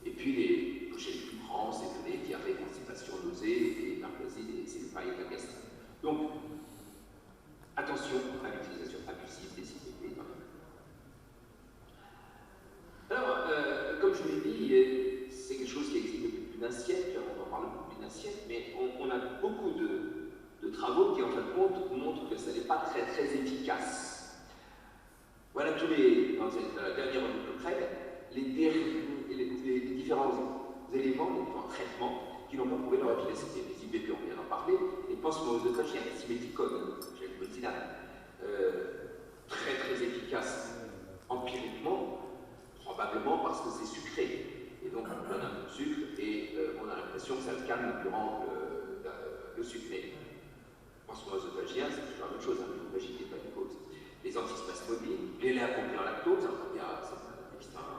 et puis les chez les plus grands, c'est que les diarrhées, constipation, nausées, et hyperplasie, c'est le paille et la gastrite. Donc, attention à l'utilisation abusive des IPP dans les Alors, comme je vous l'ai dit, c'est quelque chose qui existe depuis plus d'un siècle, on en parle depuis plus d'un siècle, mais on a beaucoup de travaux qui, en fin de compte, montrent que ça n'est pas très efficace. Voilà tous les, dans la dernière revue de Craig, les différents éléments, les différents traitements qui n'ont pas prouvé leur efficacité. Les IPP, on vient d'en parler, et pensez aux autophagies, à la siméticone, chez le botinal, très efficace empiriquement, probablement parce que c'est sucré. Et donc on donne un peu de sucre et on a l'impression que ça le calme durant le sucre. Mais pensons aux œsophagiens, c'est toujours la même chose, l'œsophagie n'est pas une cause. Les antispasmodiques, les laits accompagnés en lactose, il y a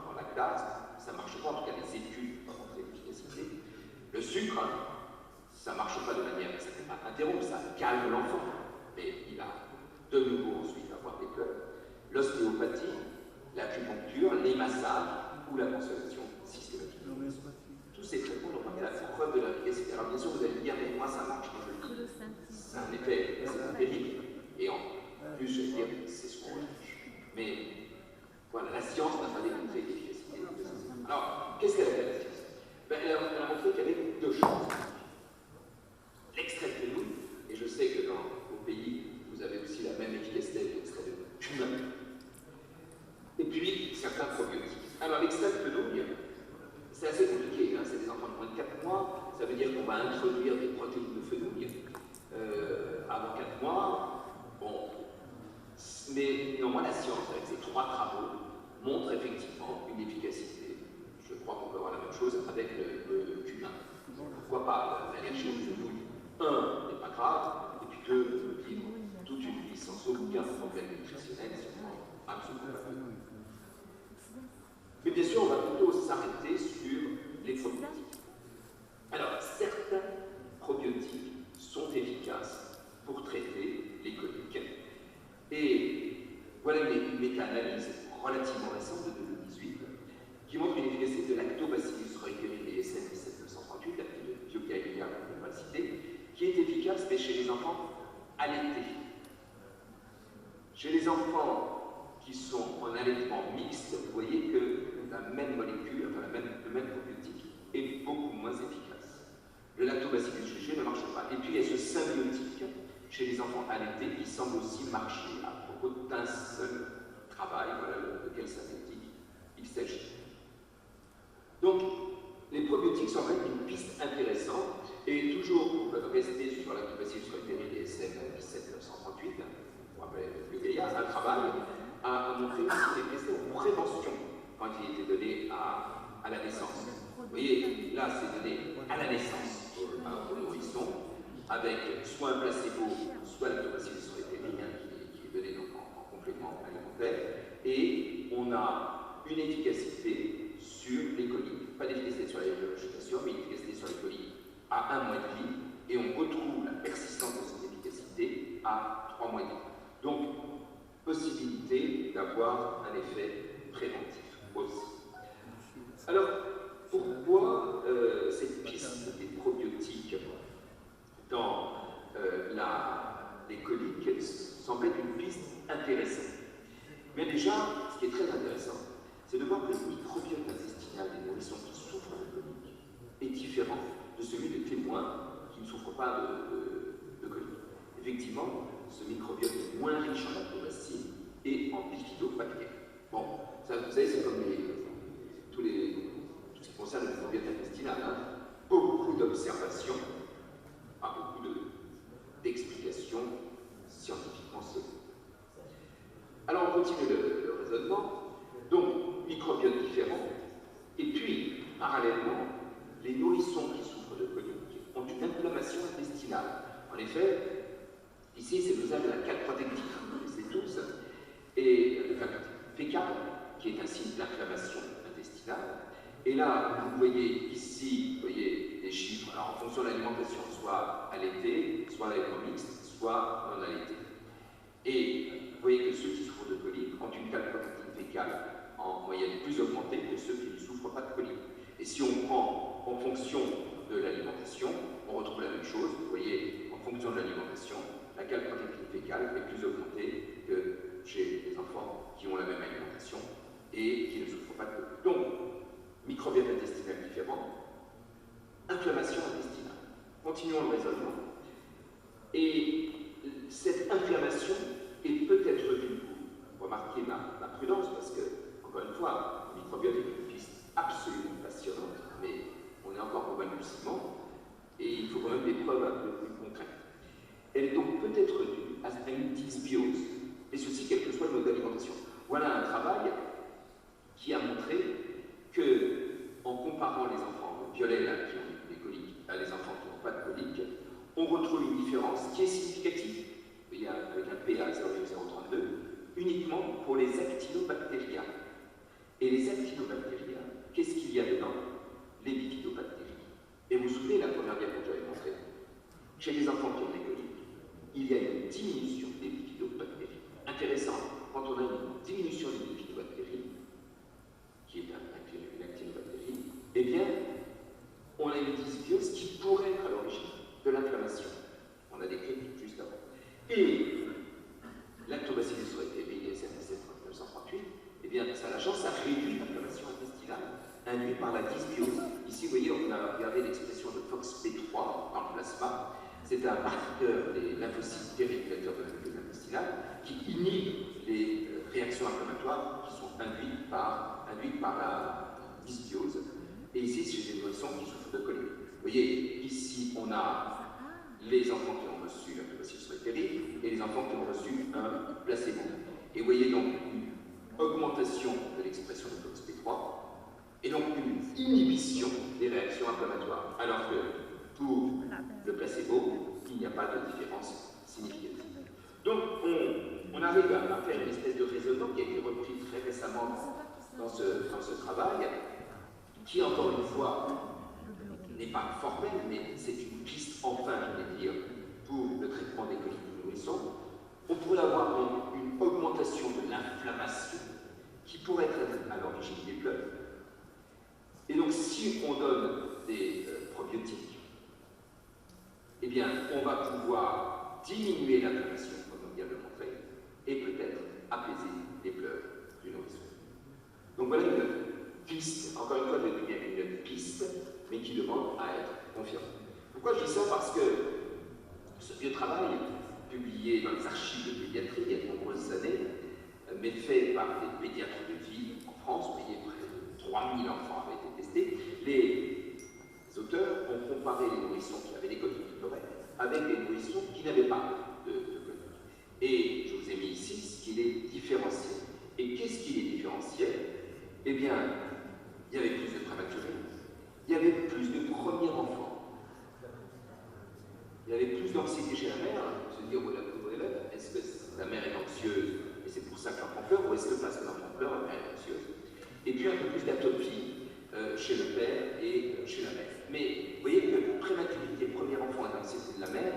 en lactase, ça ne marche pas, en tout cas les études n'ont pas montré l'efficacité. Le sucre, ça ne marche pas de manière, ça ne peut pas interrompre, ça calme l'enfant, mais il a de nouveau ensuite avoir des pleurs. L'ostéopathie, l'acupuncture, les massages ou la consolation systématique. Tous ces traitements n'ont pas fait la preuve de l'efficacité. Alors bien sûr, vous allez me dire, mais moi ça marche quand je le dis. C'est un effet empirique. Et en plus, je vais dire, c'est ce qu'on recherche. Mais voilà, la science n'a pas démontré l'efficacité. Alors, qu'est-ce qu'elle a fait la science? Elle a montré qu'il y avait 2 choses. L'extrait de fenouil, et je sais que dans vos pays, vous avez aussi la même efficacité avec l'extrait de cumin. Et puis, certains probiotiques. Alors, l'extrait de fenouil, c'est assez compliqué, c'est des enfants de moins de 4 mois, ça veut dire qu'on va introduire des protéines de fenouil avant 4 mois. Bon, mais néanmoins, la science, avec ces 3 travaux, montre effectivement une efficacité. Je crois qu'on peut avoir la même chose avec le cumin. Pourquoi pas l'allergie au fenouil? 1 n'est pas grave, et puis 2, on peut vivre toute une vie sans aucun problème nutritionnel, absolument pas. Mais bien sûr, on va plutôt s'arrêter sur les probiotiques. Alors, certains probiotiques sont efficaces pour traiter les coliques. Et voilà une méta-analyse relativement récente de 2018 qui montre une efficacité de Lactobacillus reuterii DSM 17938, la Biocaïlia, on va le citer, qui est efficace mais chez les enfants allaités. Chez les enfants qui sont en allaitement mixte, vous voyez que la même molécule, enfin le même probiotique, est beaucoup moins efficace. Le Lactobacillus GG ne marche pas. Et puis il y a ce symbiotique chez les enfants allaités qui semble aussi marcher à propos d'un seul travail, voilà de quel symbiotique il s'agit. Donc, les probiotiques semblent être une piste intéressante, et toujours pour rester sur la Lactobacillus reuterii DSM 17938, pour rappeler le Gaïa, un travail a montré aussi des tests en prévention quand il était donné à la naissance. Vous voyez, là, c'est donné à la naissance pour le nourrisson, avec soit un placebo, soit la Lactobacillus reuterii, qui est donné donc en complément alimentaire, et on a une efficacité sur les coliques. Pas d'efficacité sur la régurgitation, mais une efficacité sur les coliques à 1 mois de vie, et on retrouve la persistance de cette efficacité à 3 mois de vie. Donc, possibilité d'avoir un effet préventif aussi. Alors, pourquoi cette piste des probiotiques dans les coliques semble être une piste intéressante? Mais déjà, ce qui est très intéressant, c'est de voir que le microbiote intestinal des nourrissons qui souffrent de coliques est différent de celui des témoins qui ne souffrent pas de coliques. Effectivement, ce microbiote est moins riche en lactobacilles et en bifidobactéries. Bon, ça, vous savez, c'est comme tout ce qui concerne le microbiote intestinal. Hein. Beaucoup d'observations, pas beaucoup d'explications scientifiquement solides. Alors, on continue le raisonnement. Donc, microbiote différent. Et puis, parallèlement, les nourrissons qui souffrent de coliques ont une inflammation intestinale. En effet, ici, c'est l'usage de la cale protective, vous connaissez tous, et le cale fécal, qui est un signe d'inflammation intestinale. Et là, vous voyez ici, vous voyez des chiffres, alors en fonction de l'alimentation, soit allaité, soit allaitement mixte, soit non allaité. Et vous voyez que ceux qui souffrent de coliques ont une cale protective fécale en moyenne plus augmentée que ceux qui ne souffrent pas de coliques. Et si on prend en fonction de l'alimentation, on retrouve la même chose. Vous voyez, en fonction de l'alimentation, la cale protective fécale est plus augmentée que chez les enfants qui ont la même alimentation et qui ne souffrent pas de coliques. Donc, microbiote intestinal différent, inflammation intestinale. Continuons le raisonnement. Et cette inflammation est peut-être due, remarquez ma prudence, parce que, encore une fois, le microbiote est une piste absolument passionnante, mais on est encore au balbutiement, et il faut quand même des preuves un peu plus concrètes. Elle est donc peut-être due à une dysbiose, et ceci quel que soit le mode d'alimentation. Voilà un travail qui a montré que, en comparant les enfants violets là, qui ont des coliques à les enfants qui n'ont pas de coliques, on retrouve une différence qui est significative, il y a avec un pH 0,032, uniquement pour les actinobactéria. Et les actinobactéria, qu'est-ce qu'il y a dedans? Les bifidobactéries. Et vous vous souvenez, la première diapo que j'avais montrée, chez les enfants qui ont des coliques, il y a une diminution des bifidobactéries. Intéressant, quand on a une diminution des bifidobactéries, qui est une actinobactérie, eh bien, on a une dysbiose qui pourrait être à l'origine de l'inflammation. On a décrit juste avant. Et Lactobacillus reuterii DSM 17938, eh bien, ça a la chance, ça réduit l'inflammation intestinale induite par la dysbiose. Ici, vous voyez, on a regardé l'expression de FOXP3 dans le plasma. C'est un marqueur des lymphocytes dérégulateurs de la muqueuse intestinale qui inhibe les réactions inflammatoires qui sont induites par la dysbiose. Et ici, c'est des nourrissons qui souffrent de coliques. Vous voyez, ici, on a les enfants qui ont reçu la Lactobacillus reuterii et les enfants qui ont reçu un placebo. Et vous voyez donc une augmentation de l'expression de FOXP3 et donc une inhibition des réactions inflammatoires. Alors que pour le placebo, il n'y a pas de différence significative. Donc on arrive à faire une espèce de raisonnement qui a été repris très récemment dans ce travail, qui, encore une fois, n'est pas formel, mais c'est une piste, enfin, je vais dire, pour le traitement des coliques du nourrisson. On pourrait avoir donc une augmentation de l'inflammation qui pourrait être à l'origine des pleurs. Et donc, si on donne des probiotiques, eh bien, on va pouvoir diminuer l'inflammation, comme on vient de le montrer, et peut-être apaiser les pleurs du nourrisson. Donc voilà une piste, encore une fois, je dis bien une piste, mais qui demande à être confirmée. Pourquoi je dis ça? Parce que ce vieux travail, publié dans les archives de pédiatrie il y a de nombreuses années, mais fait par des pédiatres de ville en France, vous voyez, près de 3000 enfants avaient été testés, les auteurs ont comparé les nourrissons qui avaient des coliques qui pleuraient avec les nourrissons qui n'avaient pas de coliques. Et je vous ai mis ici ce qui les différenciait. Et qu'est-ce qui les différenciait? Eh bien, il y avait plus de prématurés, il y avait plus de premiers enfants, il y avait plus d'anxiété chez la mère, se dire où est la pauvre élève, est-ce que la mère est anxieuse et c'est pour ça que l'enfant pleure, ou est-ce que parce que l'enfant pleure, la mère est anxieuse? Et puis un peu plus d'atopie chez le père et chez la mère. Mais vous voyez que prématurité, premier enfant et l'anxiété de la mère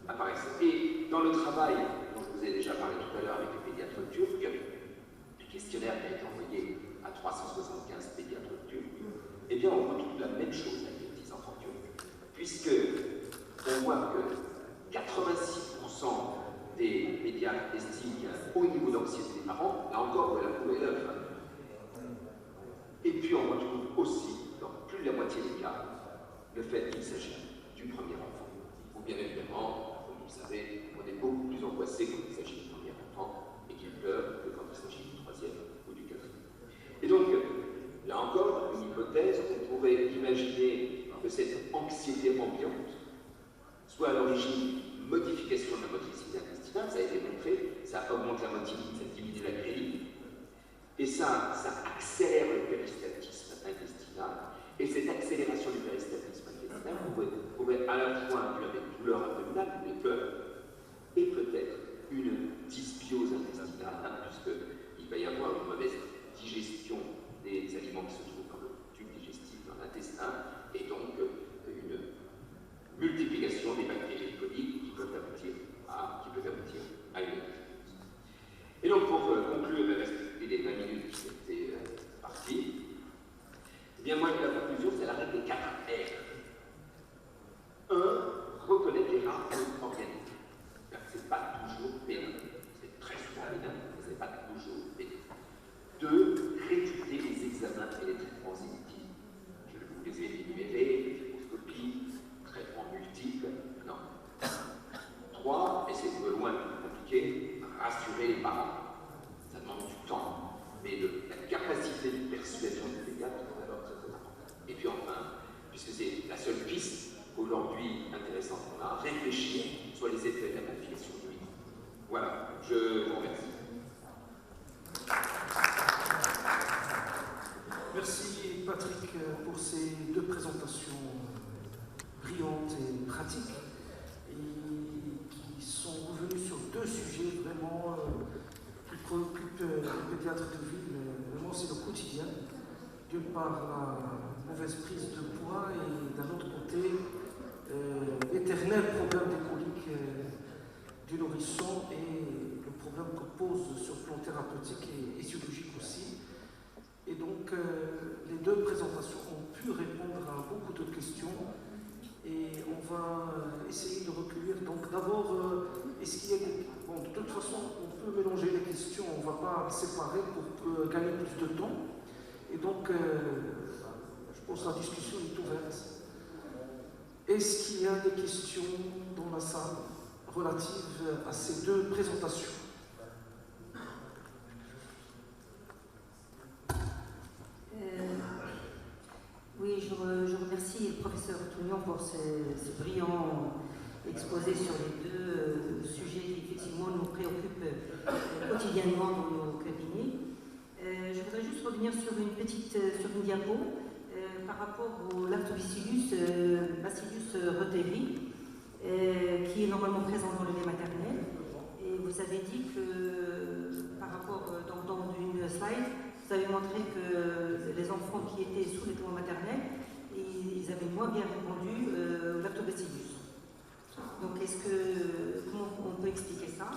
apparaissent. Et dans le travail dont je vous ai déjà parlé tout à l'heure avec les pédiatres turcs, le questionnaire qui a été envoyé à 375 pédiatres turcs, eh bien on retrouve la même chose avec les petits enfants turcs, puisque on voit que 86% des pédiatres estiment qu'il y a un haut niveau d'anxiété des parents, là encore, où la poule est l'œuf. Et puis on retrouve aussi, dans plus de la moitié des cas, le fait qu'il s'agit du premier enfant. Ou bien évidemment, comme vous le savez, on est beaucoup plus angoissé quand il s'agit du premier enfant et qu'il pleure que quand il s'agit du troisième ou du quatrième. Et donc, là encore, une hypothèse, on pourrait imaginer que cette anxiété ambiante soit à l'origine d'une modification de la motricité intestinale, ça a été montré, ça augmente la motilité, ça diminue la grille, et ça accélère le péristaltisme intestinal, et cette accélération du péristaltisme intestinal pourrait à la fois induire des douleurs abdominales, des pleurs, et peut-être une dysbiose intestinale, puisqu'il va y avoir une mauvaise digestion des aliments qui se trouvent dans le tube digestif, dans l'intestin, et donc une multiplication des bactéries coliques qui peuvent aboutir à une infection. Et donc, pour conclure et respecter les 20 minutes qui étaient parties, eh bien, moi, la conclusion, c'est la règle des 4 R. 1. Reconnaître les rares organiques. C'est pas toujours pénible. C'est très souvent pénible, mais c'est pas toujours pénible. 2. Réfuter les examens et les traitements inutiles. Je vous les ai énumérés, fibroscopie, traitements multiples, non. 3, et c'est de loin le plus compliqué, rassurer les parents. Ça demande du temps, mais la capacité de persuasion du pédiatre est alors très importante. Et puis enfin, puisque c'est la seule piste aujourd'hui intéressante qu'on a, réfléchir sur les effets de la planification du midi. Voilà, je vous remercie. Merci Patrick pour ces 2 présentations brillantes et pratiques et qui sont revenues sur 2 sujets vraiment qui préoccupent les pédiatres de ville. Vraiment, c'est le quotidien. D'une part, la mauvaise prise de poids et d'un autre côté, l'éternel problème des coliques du nourrisson et le problème que pose sur le plan thérapeutique et physiologique aussi. Et donc, les 2 présentations ont pu répondre à beaucoup d'autres questions et on va essayer de recueillir. Donc, d'abord, est-ce qu'il y a des... Bon, de toute façon, on peut mélanger les questions, on ne va pas séparer pour gagner plus de temps. Et donc, je pense que la discussion est ouverte. Est-ce qu'il y a des questions dans la salle relatives à ces 2 présentations? Oui, je remercie le professeur Tougnon pour ce brillant exposé sur les 2 sujets qui effectivement nous préoccupent quotidiennement dans nos cabinets. Je voudrais juste revenir sur une diapo par rapport au Lactobacillus reuteri, qui est normalement présent dans le lait maternel. Et vous avez dit que par rapport dans une slide, vous avez montré que les enfants qui étaient sous les traitements maternels, ils avaient moins bien répondu au lactobacillus. Donc, comment on peut expliquer ça?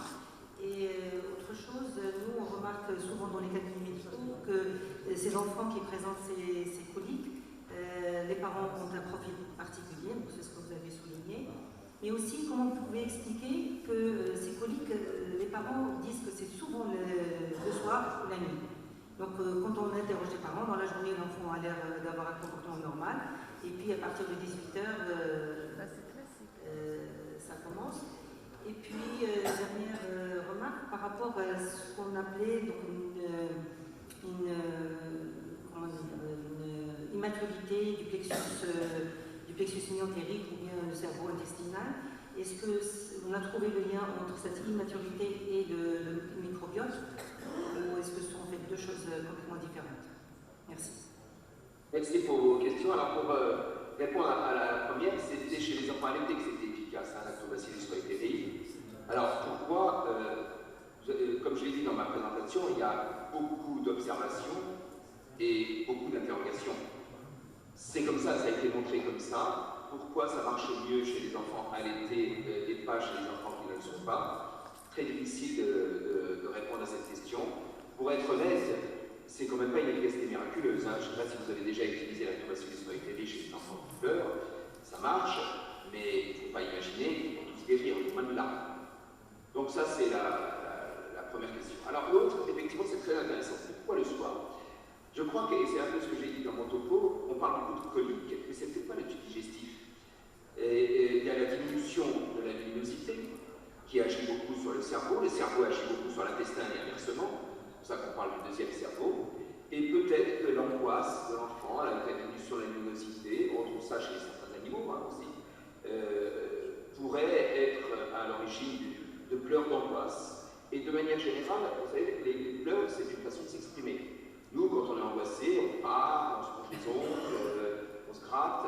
Et autre chose, nous, on remarque souvent dans les cabinets médicaux que ces enfants qui présentent ces coliques, les parents ont un profil particulier, c'est ce que vous avez souligné. Mais aussi, comment vous pouvez expliquer que ces coliques, les parents disent que c'est souvent le soir ou la nuit. Donc, quand on interroge les parents, dans la journée, l'enfant a l'air d'avoir un comportement normal. Et puis, à partir de 18 h, ça commence. Et puis, dernière remarque par rapport à ce qu'on appelait donc, une immaturité du plexus myotérique ou bien le cerveau intestinal. Est-ce qu'on a trouvé le lien entre cette immaturité et le microbiote, ou est-ce que ce sont en fait deux choses complètement différentes? Merci. Merci pour vos questions. Alors, pour répondre à la première, c'était chez les enfants allaités que c'était efficace, Lactobacillus reuteri. Alors, pourquoi comme je l'ai dit dans ma présentation, il y a beaucoup d'observations et beaucoup d'interrogations. C'est comme ça a été montré comme ça. Pourquoi ça marche mieux chez les enfants allaités et pas chez les enfants qui ne le sont pas? Très difficile de répondre à cette question. Pour être honnête, c'est quand même pas une efficacité miraculeuse. Hein. Je ne sais pas si vous avez déjà utilisé Lactobacillus reuteri chez les enfants qui pleurent. Ça marche, mais il ne faut pas imaginer qu'ils vont tous guérir, loin de là. Donc ça, c'est la première question. Alors l'autre, effectivement, c'est très intéressant. Pourquoi le soir? Je crois que, et c'est un peu ce que j'ai dit dans mon topo, on parle beaucoup de colique, mais ce n'est peut-être pas le tube digestif. Et il y a la diminution de la luminosité qui agit beaucoup sur le cerveau agit beaucoup sur l'intestin et inversement, c'est pour ça qu'on parle du deuxième cerveau, et peut-être que l'angoisse de l'enfant, avec la diminution de la luminosité, on trouve ça chez certains animaux aussi, pourrait être à l'origine de pleurs d'angoisse. Et de manière générale, vous savez, les pleurs, c'est une façon de s'exprimer. Nous, quand on est angoissé, on parle, on se coupe les ongles, on se gratte.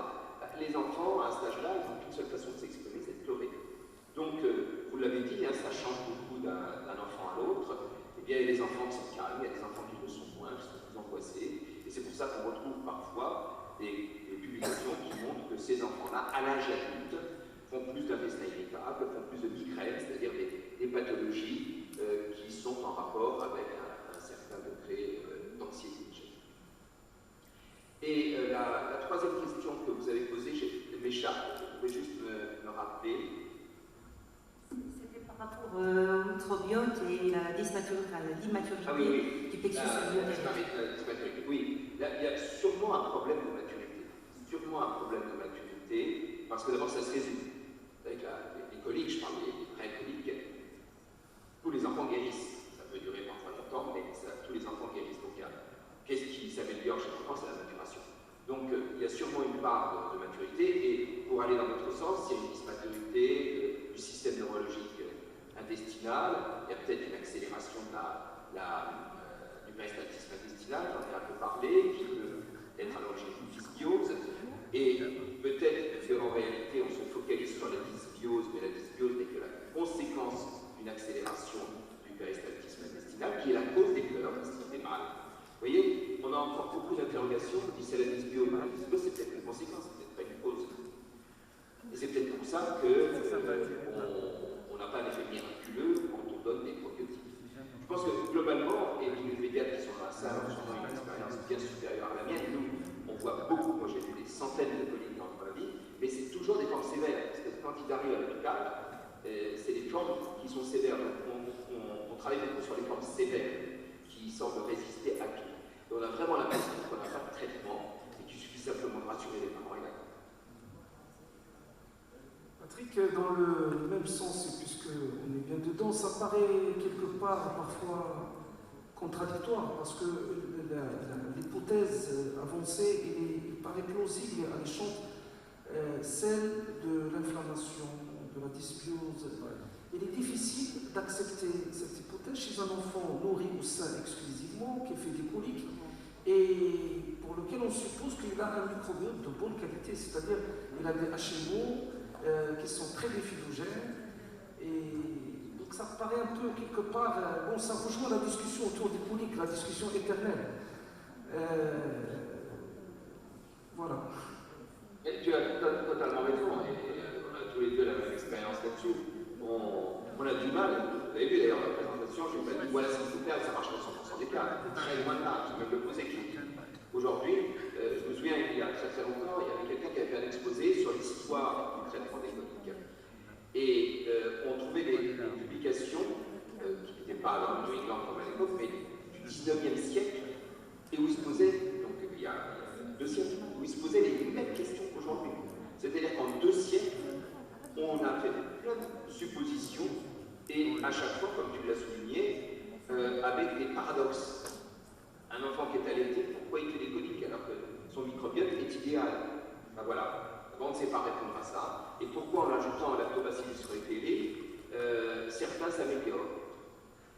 Les enfants, à cet âge-là, ils n'ont qu'une seule façon de s'exprimer, c'est de pleurer. Donc, vous l'avez dit, hein, ça change beaucoup d'un enfant à l'autre. Eh bien, il y a des enfants qui sont calmes, il y a des enfants qui le sont moins, qui sont plus angoissés. Et c'est pour ça qu'on retrouve parfois des publications qui montrent que ces enfants-là, à l'âge adulte, font plus d'intestin irritable, font plus de migraines, c'est-à-dire des pathologies qui sont en rapport avec un certain degré d'anxiété. Et la troisième question que vous avez posée, m'échappe, vous pouvez juste me rappeler. C'était par rapport au microbiote et l'immaturité du plexus myotérique. Oui, il y a sûrement un problème de maturité. Sûrement un problème de maturité, parce que d'abord ça se résume. Avec les coliques, je parle des vraies coliques, tous les enfants guérissent. Ça peut durer parfois longtemps, mais tous les enfants guérissent. Donc, qu'est-ce qui s'améliore chez l'enfant? C'est la maturation. Donc, il y a sûrement une part de maturité, et pour aller dans votre sens, il y a une dysmaturité du système neurologique intestinal, il y a peut-être une accélération du péristaltisme intestinal, j'en ai un peu parlé, qui peut être à l'origine d'une dysbiose, et peut-être qu'en réalité, on se focalise sur la dysbiose, mais la dysbiose n'est que la conséquence d'une accélération du péristaltisme intestinal, qui est la cause des pleurs, parce qu'il fait mal. Vous voyez, on a encore beaucoup d'interrogations, on dit c'est la dysbiose, mais la dysbiose c'est peut-être une conséquence, c'est peut-être pas une cause. Et c'est peut-être pour ça qu'on n'a pas un effet miraculeux quand on donne des probiotiques. Je pense que globalement, et tous les pédiatres qui sont dans la salle ont sûrement une expérience bien supérieure à la mienne, nous, on voit beaucoup, moi j'ai vu des centaines de coliques dans ma vie, mais c'est toujours des formes sévères, parce que quand ils arrivent à l'hôpital, c'est des formes qui sont sévères. Donc on travaille beaucoup sur les formes sévères, qui semblent résister à tout. Et on a vraiment l'impression qu'on n'a pas de traitement et qu'il suffit simplement de rassurer les parents et la famille. Patrick, dans le même sens, et puisqu'on est bien dedans, ça paraît quelque part parfois contradictoire, parce que l'hypothèse avancée, il paraît plausible, alléchante, celle de l'inflammation, de la dysbiose. Il est difficile d'accepter cette hypothèse chez un enfant nourri au sein exclusivement, qui fait des coliques, et pour lequel on suppose qu'il a un microbiote de bonne qualité, c'est-à-dire qu'il a des HMO qui sont très déphilogènes, et donc ça paraît un peu quelque part, bon, ça rejoint la discussion autour des coliques, la discussion éternelle. Voilà. Et tu as totalement raison, et on a tous les deux la même expérience là-dessus. On a du mal, vous avez vu d'ailleurs la présentation, je n'ai pas dit voilà ce qu'il faut faire et ça marche dans 100% des cas. Très loin de là, je me le posais qui dit. Aujourd'hui, je me souviens il y a très très longtemps, il y avait quelqu'un qui avait fait un exposé sur l'histoire du traitement des coliques. Et on trouvait des publications qui n'étaient pas dans le New England comme à l'époque, mais du 19e siècle, et où il se posait, donc il y a 2 siècles, où il se posait les mêmes questions qu'aujourd'hui. C'est-à-dire qu'en 2 siècles, on a fait plein de suppositions, et à chaque fois, comme tu l'as souligné, avec des paradoxes. Un enfant qui est allaité, pourquoi il fait des coliques alors que son microbiote est idéal? Ben voilà, on ne sait pas répondre à ça. Et pourquoi en ajoutant lactobacillus reuteri, certains s'améliorent?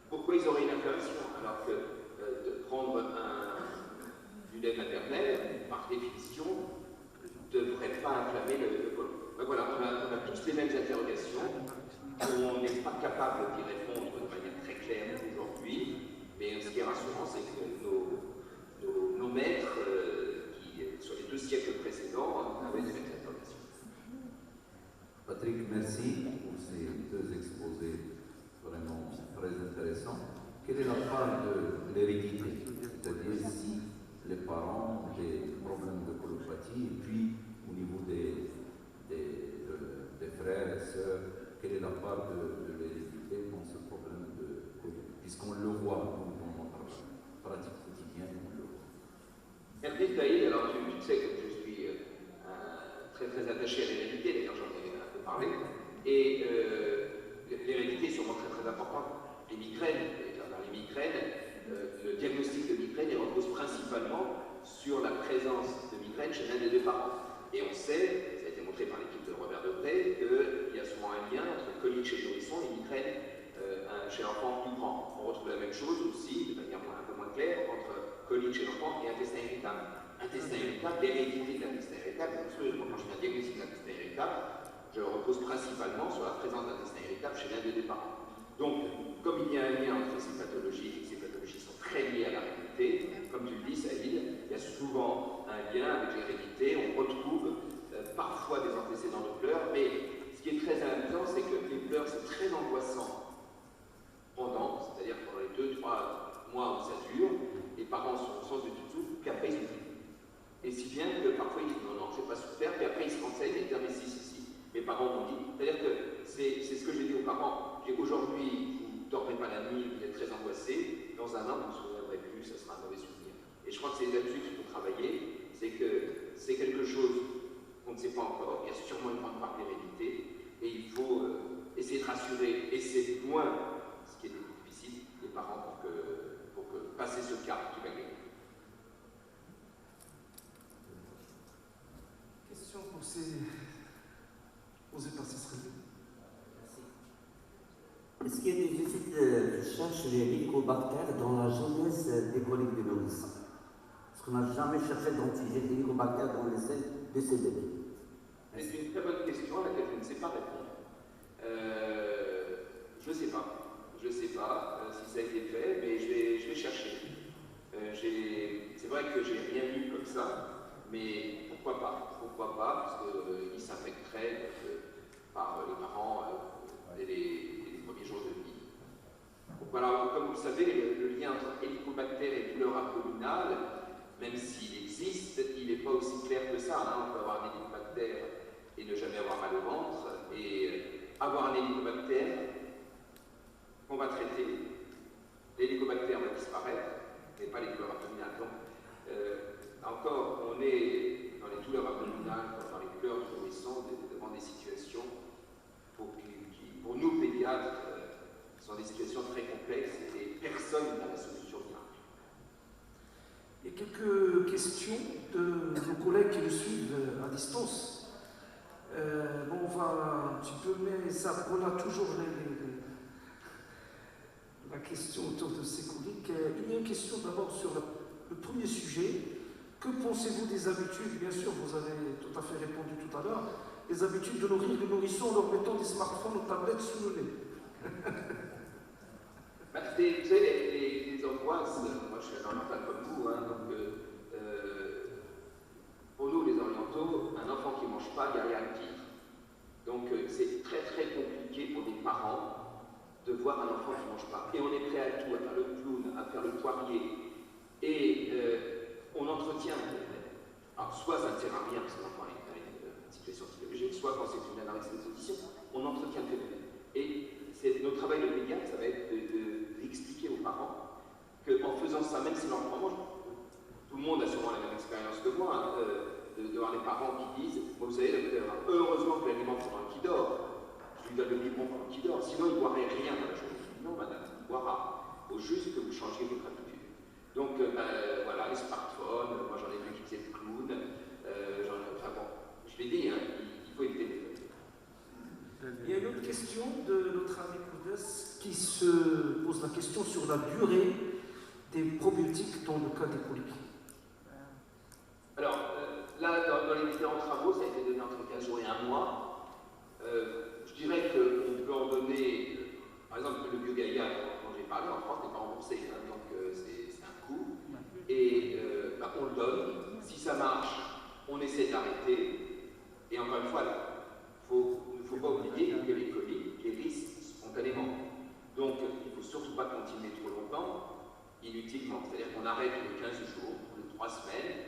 Pourquoi ils auraient une inflammation alors que de prendre du lait maternel, par définition, ne devrait pas inflammer le côlon? Ben voilà, on a tous les mêmes interrogations. On n'est pas capable d'y répondre de manière très claire aujourd'hui, mais ce qui est rassurant, c'est que nos maîtres, qui, sur les 2 siècles précédents, avaient les mêmes interrogations. Patrick, merci pour ces 2 exposés vraiment très intéressants. Quelle est la part de l'hérédité? C'est-à-dire si les parents ont des problèmes de colopathie, et puis au niveau des frères et sœurs, quelle est la part de l'hérédité dans ce problème de colique? Puisqu'on le voit dans notre pratique quotidienne, on le voit. Hervé Taïd, alors tu sais que je suis très très attaché à l'hérédité, d'ailleurs j'en ai un peu parlé, et l'hérédité est sûrement très très importante. Les migraines, le diagnostic de migraine il repose principalement sur la présence de migraine chez l'un des 2 parents. Et on sait, ça a été montré par l'équipe de Robert Debré, qu'il y a souvent un lien entre colique chez le nourrisson et migraine chez l'enfant plus grand. On retrouve la même chose aussi, de manière un peu moins claire, entre colique chez l'enfant et intestin irritable. Intestin irritable, l'hérédité de l'intestin irritable, quand je fais un diagnostic d'intestin irritable, je repose principalement sur la présence d'intestin irritable chez l'un des 2 parents. Donc, comme il y a un lien entre ces pathologies, et que ces pathologies sont très liées à la réalité, comme tu le dis, Saïd, il y a souvent un lien avec l'hérédité, on retrouve parfois des antécédents de pleurs, mais ce qui est très amusant, c'est que les pleurs, c'est très angoissant pendant, c'est-à-dire pendant les 2-3 mois où ça dure, les parents sont au sens du tout, puis après ils oublient. Et si bien que parfois ils disent non, je n'ai pas souffert, puis après ils se renseignent et disent mais si, mes parents m'ont dit. C'est-à-dire que c'est ce que j'ai dit aux parents. Aujourd'hui, vous ne dormez pas la nuit, vous êtes très angoissés, dans un an, vous ne vous souviendrez plus, ça sera un mauvais souvenir. Et je crois que c'est là-dessus qu'il faut travailler, c'est que c'est quelque chose qu'on ne sait pas encore, il y a sûrement une grande part d'hérédité, et il faut essayer de rassurer, et c'est loin, ce qui est difficile, les parents pour que passer ce cap qui va gagner. Question posée par Cicely. Est-ce qu'il y a des études de recherche sur les hélicobactères dans la jeunesse des coliques de nourrissons? Parce qu'on n'a jamais cherché d'antigènes hélicobactères dans les selles de ces bébés. C'est une très bonne question à laquelle je ne sais pas répondre. Je ne sais pas. Je ne sais pas si ça a été fait, mais je vais chercher. C'est vrai que j'ai rien lu comme ça, mais pourquoi pas? Pourquoi pas? Parce qu'ils s'infecteraient par les parents dès les premiers jours de vie. Donc voilà, comme vous le savez, le lien entre hélicobactère et douleur abdominale, même s'il existe, il n'est pas aussi clair que ça. On peut avoir un hélicobactère et ne jamais avoir mal au ventre, et avoir un hélicobactère qu'on va traiter, l'hélicobactère va disparaître, mais pas les douleurs abdominales. Donc, encore, on est dans les douleurs abdominales, dans les pleurs du nourrisson, devant des situations qui, pour nous pédiatres, sont des situations très complexes et personne n'a la solution miracle. Il y a quelques questions de nos collègues qui nous suivent à distance. Bon, on va un petit peu, mais ça relate toujours la question autour de ces coliques. Il y a une question d'abord sur le premier sujet. Que pensez-vous des habitudes? Bien sûr, vous avez tout à fait répondu tout à l'heure. Les habitudes de nourrir les nourrissons en leur mettant des smartphones ou tablettes sous le nez. Vous savez, les angoisse, moi je suis un oriental comme vous, hein, donc pour nous les orientaux, un enfant qui ne mange pas, il n'y a rien de pire. Donc c'est très très compliqué pour des parents de voir un enfant qui ne mange pas. Et on est prêt à tout, à faire le clown, à faire le poirier, et on entretient. Alors soit ça ne sert à rien parce que l'enfant est dans une situation psychologique, soit quand c'est une anorexie d'exposition, on entretient le phénomène. Et notre travail de pédiatre, ça va être d'expliquer aux parents qu'en faisant ça, même si l'enfant mange, tout le monde a sûrement la même expérience que moi, de voir les parents qui disent, vous savez, heureusement que l'aliment pendant qu'il dort, je lui donne le biberon pendant qu'il dort, sinon il ne boirait rien dans la journée. Non, madame, il boira. Il faut juste que vous changiez votre habitude. Donc voilà, les smartphones, moi j'en ai vu qui faisaient le clown, enfin bon, je l'ai dit, hein, il faut éviter les faits. Il y a une autre question de notre ami Koudès qui se pose la question sur la durée des probiotiques dans le cas des coliques. Alors, là, dans les différents travaux, ça a été donné entre 15 jours et 1 mois. Je dirais qu'on peut en donner, par exemple, le Biogaïa dont j'ai parlé, en France n'est pas remboursé, hein, donc c'est un coût. Et on le donne. Si ça marche, on essaie d'arrêter. Et encore une fois, il ne faut pas oublier que les coliques guérissent spontanément. Donc, il ne faut surtout pas continuer trop longtemps, inutilement. C'est-à-dire qu'on arrête les 15 jours, les 3 semaines.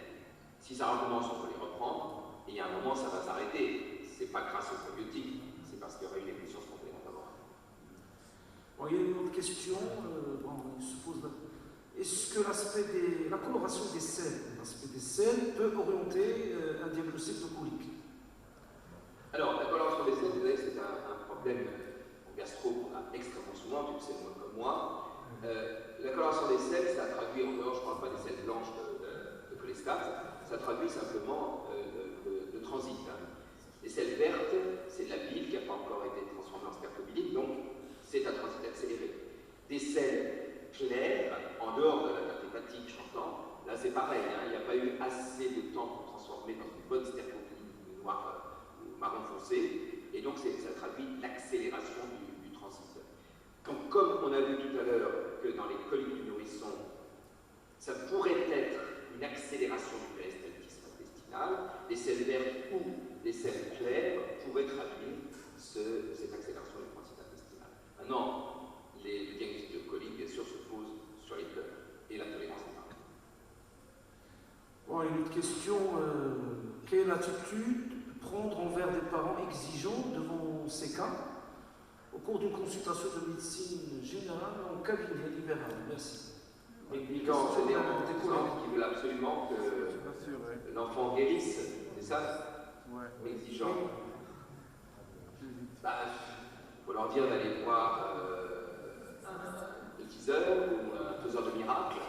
Si ça recommence, on peut les reprendre. Et il y a un moment, ça va s'arrêter. Ce n'est pas grâce aux probiotiques, c'est parce qu'il y aura une évolution spontanée d'abord. Bon, il y a une autre question. Il se pose est-ce que la coloration des selles, peut orienter un diagnostic de colique? Alors, la coloration des selles, vous savez, c'est un problème en gastro qu'on a extrêmement souvent, tu le sais moins comme moi. La coloration des selles, ça traduit, en dehors, je ne parle pas des selles blanches de cholestate, ça traduit simplement le transit. Hein. Les selles vertes, c'est de la bile qui n'a pas encore été transformée en spermobilique, donc c'est un transit accéléré. Des selles claires, en dehors de la nappe hépatique, j'entends, là c'est pareil, hein, il n'y a pas eu assez de temps pour transformer dans une bonne spermobilique noire ou marron foncé, et donc ça traduit l'accélération du transit. Donc, comme on a vu tout à l'heure que dans les coliques du nourrisson, ça pourrait être une accélération du péristaltisme intestinal, les selles vertes ou les selles claires pourraient traduire cette accélération du transit intestinal. Maintenant, le diagnostic de colique, bien sûr, se pose sur les peurs et la tolérance des parents. Bon, une autre question. Quelle attitude prendre envers des parents exigeants devant ces cas au cours d'une consultation de médecine générale en cabinet libéral? Merci. Expliquant en général qui veulent absolument que l'enfant guérisse, c'est ça? Ouais. Exigeant. Il faut leur dire d'aller voir un hypnotiseur ou un faiseur de miracles.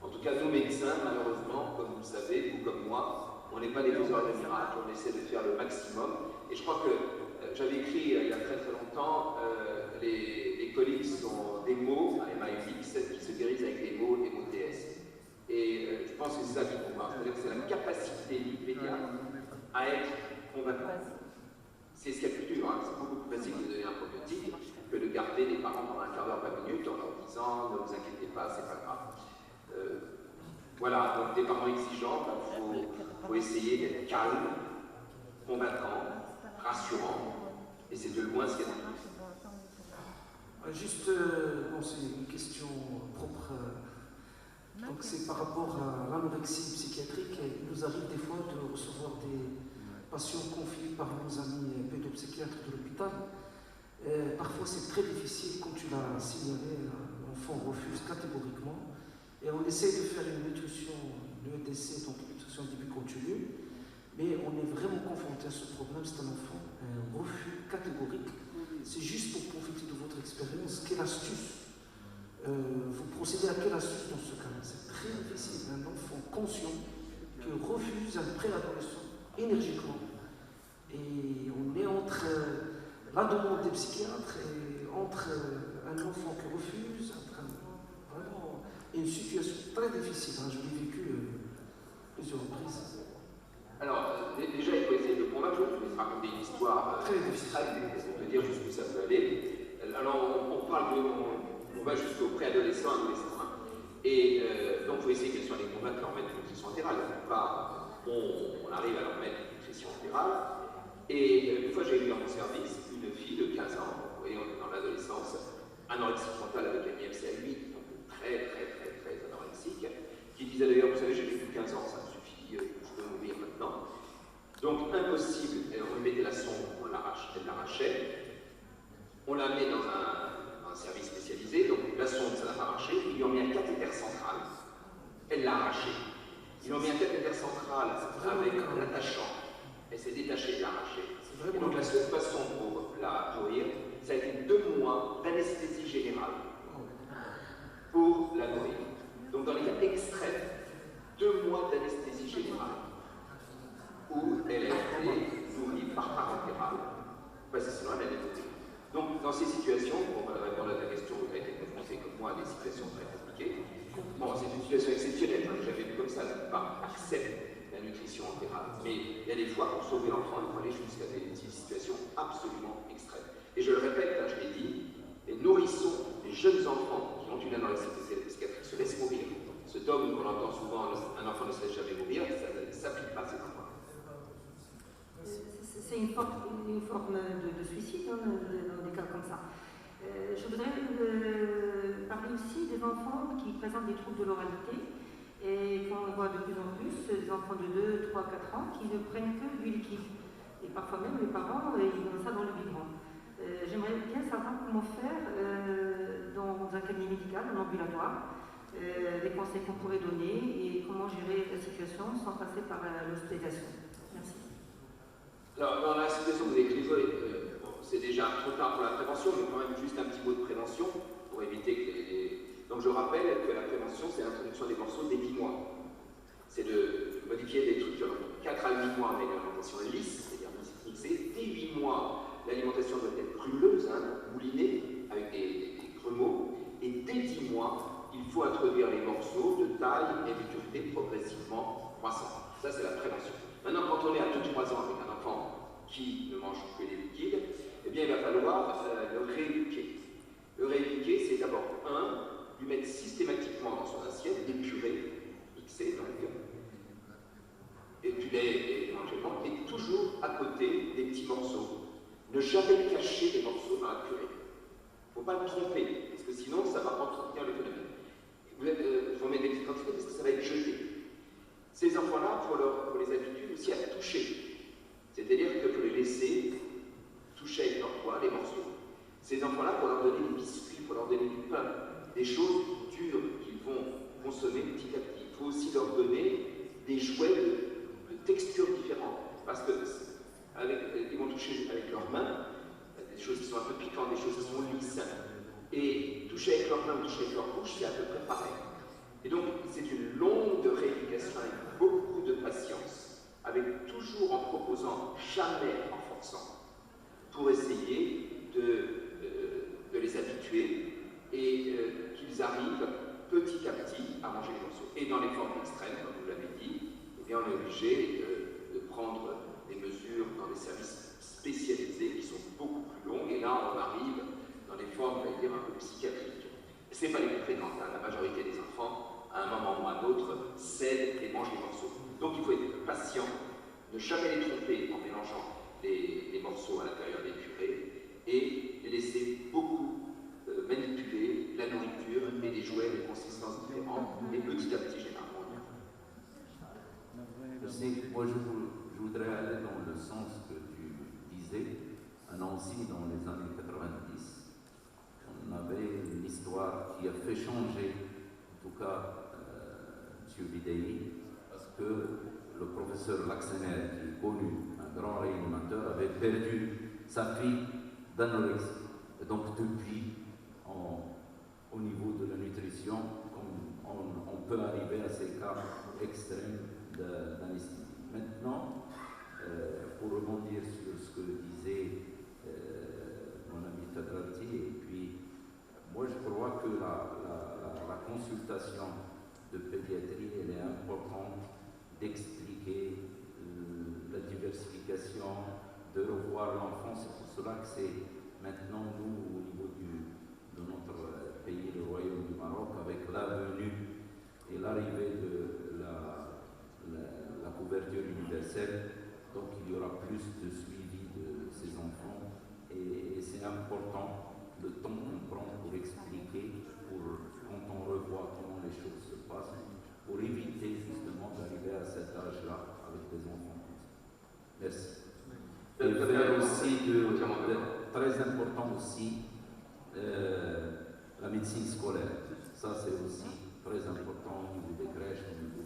En tout cas, nous médecins, malheureusement, comme vous le savez, vous comme moi, on n'est pas des faiseurs de miracles, on essaie de faire le maximum. Et je crois que j'avais écrit il y a très très longtemps, les coliques sont des mots, MAUX, qui se guérissent avec des mots MOTS. Et je pense que c'est ça qu'il faut voir, c'est-à-dire que c'est la capacité du pédiatre à être convaincant. C'est ce qu'il y a de plus dur, hein. C'est beaucoup plus facile de donner un probiotique que de garder les parents pendant un quart d'heure, 20 minutes en leur disant ne vous inquiétez pas, c'est pas grave. Voilà, donc des parents exigeants, il faut essayer d'être calme, convaincant, rassurant, et c'est de loin ce qu'il y a de plus. Juste, c'est une question propre. Donc c'est par rapport à l'anorexie psychiatrique. Il nous arrive des fois de recevoir des patients confiés par nos amis pédopsychiatres de l'hôpital. Parfois c'est très difficile, comme tu l'as signalé, l'enfant refuse catégoriquement. Et on essaie de faire une nutrition, une EDC, donc une nutrition continue, mais on est vraiment confronté à ce problème, c'est un enfant, un refus catégorique. C'est juste pour profiter de votre expérience, quelle astuce vous procédez à quelle astuce dans ce cas-là? C'est très difficile, un enfant conscient qui refuse un préadolescent énergiquement. Et on est entre la demande des psychiatres et entre un enfant qui refuse, vraiment une situation très difficile. Je l'ai vécu plusieurs reprises. Alors, déjà, il faut essayer de convaincre, je vais te raconter une histoire très difficile pour te dire jusqu'où ça peut aller. Alors, on va jusqu'au préadolescent, adolescent. Et donc, il faut essayer quels sont les convaincre de leur mettre une nutrition entérale. La plupart, on arrive à leur mettre une nutrition entérale. Et une fois, j'ai eu dans mon service une fille de 15 ans, vous voyez, on est dans l'adolescence, anorexique mentale avec un IMC à 8, donc très anorexique, qui disait d'ailleurs, vous savez, j'ai vécu 15 ans, ça me suffit, je peux mourir maintenant. Donc, impossible, elle remettait la sonde, elle l'arrachait, on la met dans un service spécialisé, donc la sonde, ça n'a pas marché, ils lui ont mis un cathéter central, elle l'a arraché. Ils lui ont mis un cathéter central avec l'attachant, elle s'est détachée de l'arracher. Et donc la seule façon pour la nourrir, ça a été 2 mois d'anesthésie générale pour la nourrir. Donc dans les cas extrêmes, 2 mois d'anesthésie générale où elle a été nourrie par parentéral, parce que sinon elle allait mourir. Donc dans ces situations, on va répondre à ta question, vous avez été confronté comme moi à des situations très compliquées. Bon, c'est une situation exceptionnelle, j'en ai jamais vu comme ça, la plupart acceptent la nutrition entérale. Mais il y a des fois, pour sauver l'enfant, il faut aller jusqu'à des situations absolument extrêmes. Et je le répète, je l'ai dit, les nourrissons, les jeunes enfants qui ont une anorexique psychiatrique se laissent mourir. Ce dogme qu'on entend souvent, un enfant ne se laisse jamais mourir, ça ne s'applique pas à ces enfants. C'est une forme de suicide dans des cas comme ça. Je voudrais parler aussi des enfants qui présentent des troubles de l'oralité et qu'on voit de plus en plus, des enfants de 2, 3, 4 ans qui ne prennent que du liquide. Et parfois même les parents, ils donnent ça dans le biberon. J'aimerais bien savoir comment faire dans un cabinet médical, en ambulatoire, les conseils qu'on pourrait donner et comment gérer la situation sans passer par l'hospitalisation. Merci. Alors, dans la situation que vous décrivez, c'est déjà trop tard pour la prévention, mais quand même juste un petit mot de prévention pour éviter que Donc je rappelle que la prévention, c'est l'introduction des morceaux dès 10 mois. C'est de modifier des structures 4 à 8 mois avec une alimentation lisse, c'est-à-dire mixée. Dès 8 mois, l'alimentation doit être brumeuse, moulinée, avec des gremeaux. Et dès 10 mois, il faut introduire les morceaux de taille et de dureté progressivement croissante. Ça, c'est la prévention. Maintenant, quand on est à 2-3 ans avec un enfant qui ne mange que des liquides, eh bien, il va falloir le rééduquer. Le rééduquer, c'est d'abord, lui mettre systématiquement dans son assiette des purées, mixées donc, et puis éventuellement, et toujours à côté des petits morceaux. Ne jamais cacher les morceaux dans la purée. Il ne faut pas le tromper, parce que sinon, ça va entretenir le phénomène. Il faut mettre des petites quantités parce que ça va être jeté. Ces enfants-là, il faut les habituer aussi à toucher. C'est-à-dire qu'il faut les laisser toucher avec leur doigts les morceaux. Ces enfants-là, il faut leur donner des biscuits, il faut leur donner du pain, des choses dures qu'ils vont consommer petit à petit. Il faut aussi leur donner des jouets de textures différentes, parce qu'ils vont toucher avec leurs mains, des choses qui sont un peu piquantes, des choses qui sont lisses, et toucher avec leurs mains ou toucher avec leur bouche, c'est à peu près pareil. Et donc, c'est une longue rééducation avec beaucoup de patience, avec toujours en proposant, jamais en forçant, pour essayer de les habituer et qu'ils arrivent petit à petit à manger les morceaux. Et dans les formes extrêmes, comme vous l'avez dit, eh bien, on est obligé de prendre des mesures dans des services spécialisés qui sont beaucoup plus longues. Et là, on arrive dans des formes, on va dire, un peu psychiatriques. Ce n'est pas les plus fréquentes. La majorité des enfants, à un moment ou à un autre, cèdent et mangent les morceaux. Donc, il faut être patient, ne jamais les tromper en mélangeant les morceaux à l'intérieur des purées et les laisser beaucoup manipuler la nourriture et des jouets de consistances différentes et petit à petit généralement. Moi je voudrais aller dans le sens que tu disais. À Nancy, dans les années 90, on avait une histoire qui a fait changer, en tout cas, M. Bidei, parce que le professeur Laxener, qui est connu, un grand réanimateur, avait perdu sa fille d'anorexie. Et donc depuis, au niveau de la nutrition, on peut arriver à ces cas extrêmes d'anesthésie. Maintenant, pour rebondir sur ce que disait mon ami Fadrati, et puis moi je crois que la consultation de pédiatrie, elle est importante d'expliquer la diversification, de revoir l'enfant. C'est pour cela que c'est maintenant, nous, au niveau de notre pays, le Royaume du Maroc, avec la venue plus de suivi de ces enfants et c'est important le temps qu'on prend pour expliquer, quand on revoit comment les choses se passent, pour éviter justement d'arriver à cet âge-là avec des enfants. Merci. Et faire aussi très important aussi la médecine scolaire. Ça c'est aussi très important au niveau des crèches, au niveau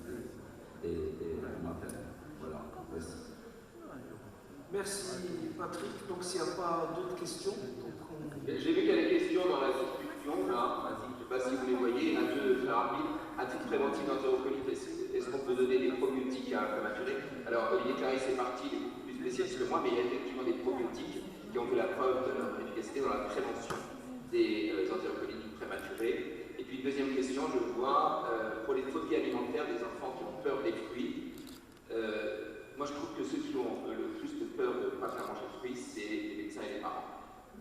des maternelles. Voilà, merci. Merci Patrick. Donc s'il n'y a pas d'autres questions, J'ai vu qu'il y a des questions dans la discussion, là. Je ne sais pas si vous les voyez, un peu très rapide. À titre préventif d'entérocolite, est-ce qu'on peut donner des probiotiques à prématurés? Alors, Olivier Clarisse est parti, il est beaucoup plus spécialiste que moi, mais il y a effectivement des probiotiques qui ont fait la preuve de leur efficacité dans la prévention des entérocolite prématurées. Et puis, deuxième question, je vois, pour les phobies alimentaires des enfants qui ont peur des fruits, moi je trouve que ceux qui ont le plus de peur de ne pas faire manger de fruits, c'est les médecins et les parents.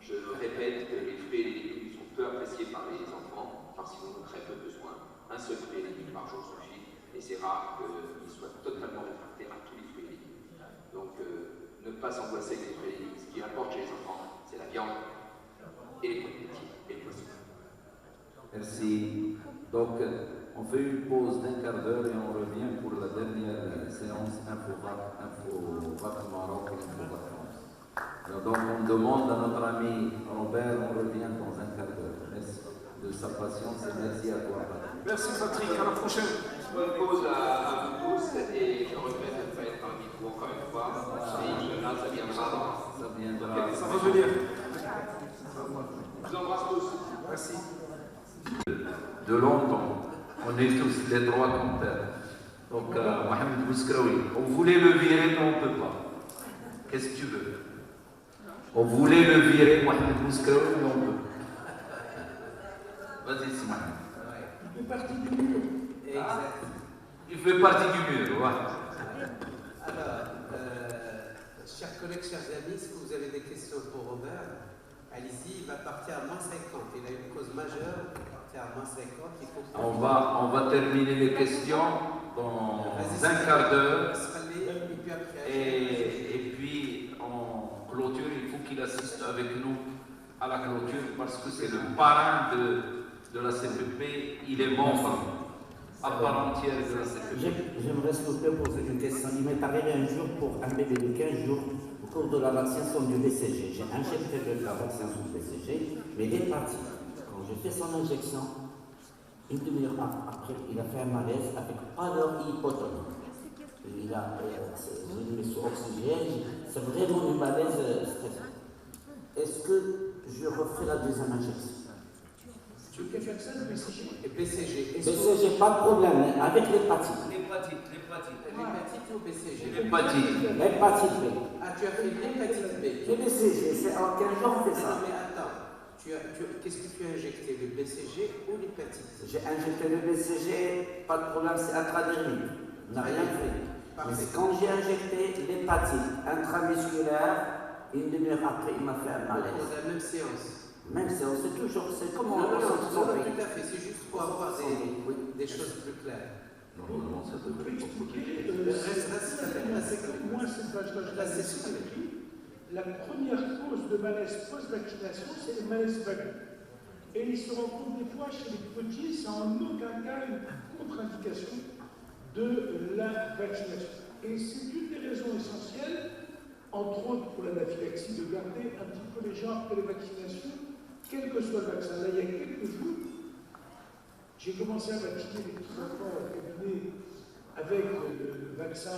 Je répète que les fruits et les légumes sont peu appréciés par les enfants, parce qu'ils en ont très peu besoin. Un seul fruit et légumes par jour suffit, et c'est rare qu'ils soient totalement réfractaires à tous les fruits et légumes. Donc ne pas s'angoisser avec les fruits et légumes. Ce qui importe chez les enfants, c'est la viande et les produits laitiers et les poissons. Merci. Donc, on fait une pause d'1 quart d'heure et on revient pour la dernière séance InfoVac Maroc et InfoVac France. Donc, on demande à notre ami Robert, on revient dans 1 quart d'heure. Merci de sa patience et merci à toi, Patrick. merci Patrick, à la prochaine. Bonne pause à vous tous et je regrette de ne pas être dans le micro encore une fois. Et Inch'Allah, ça viendra. Ça viendra. Ça va venir. Je vous embrasse tous. Merci. De longtemps, on est tous les droits comptables. Donc, Mohamed Bouskaoui, on voulait le virer, mais on ne peut pas. Qu'est-ce que tu veux? On voulait le virer, Mohamed Bouskaoui, mais on peut pas. Vas-y, c'est Mohamed. Il fait partie du mur. Exact. Il fait partie du mur, ouais. Alors, chers collègues, chers amis, si vous avez des questions pour Robert, allez-y, il va partir à -50. Il a une cause majeure, il va partir à -50. Il faut On va terminer les questions dans 1 quart d'heure. Et puis, en clôture, il faut qu'il assiste avec nous à la clôture parce que c'est le parrain de la CPP. Il est membre à part entière de la CPP. J'aimerais s'il vous plaît poser une question. Il m'est arrivé un jour pour un bébé de 15 jours au cours de la vaccination du BCG. J'ai injecté la vaccination du BCG, mais il est parti. Quand j'ai fait son injection, une demi-heure après, il a fait un malaise avec pâleur et hypotonie. Il a mis sous oxygène, c'est vraiment un malaise stressant. Est-ce que je refais la deuxième injection? Tu veux faire ça, le BCG? Et BCG. BCG, pas de problème, mais avec l'hépatite. L'hépatite ou BCG? L'hépatite B. Ah, tu as fait l'hépatite B. Le BCG, c'est en 15 jours on fait ça. Non, mais attends. Qu'est-ce que tu as injecté, le BCG ou l'hépatite? J'ai injecté le BCG, pas de problème, c'est intradermique. On n'a rien fait. Mais quand j'ai injecté l'hépatite intramusculaire, une demi-heure après, il m'a fait un malaise. Dans la même séance. Même séance, c'est toujours, c'est comment Non, on ressent tout son à pays. fait, c'est juste pour avoir des choses plus claires. Normalement, ça devrait être compliqué. Moi, cette page-là, je l'ai compris. La première cause de malaise post-vaccination, c'est le malaise vague. Et il se rencontre des fois chez les petits, c'est en aucun cas une contre-indication de la vaccination. Et c'est une des raisons essentielles, entre autres pour l'anaphylaxie, de garder un petit peu les gens après les vaccinations, quel que soit le vaccin. Là, il y a quelques jours, j'ai commencé à vacciner les petits enfants au cabinet avec le vaccin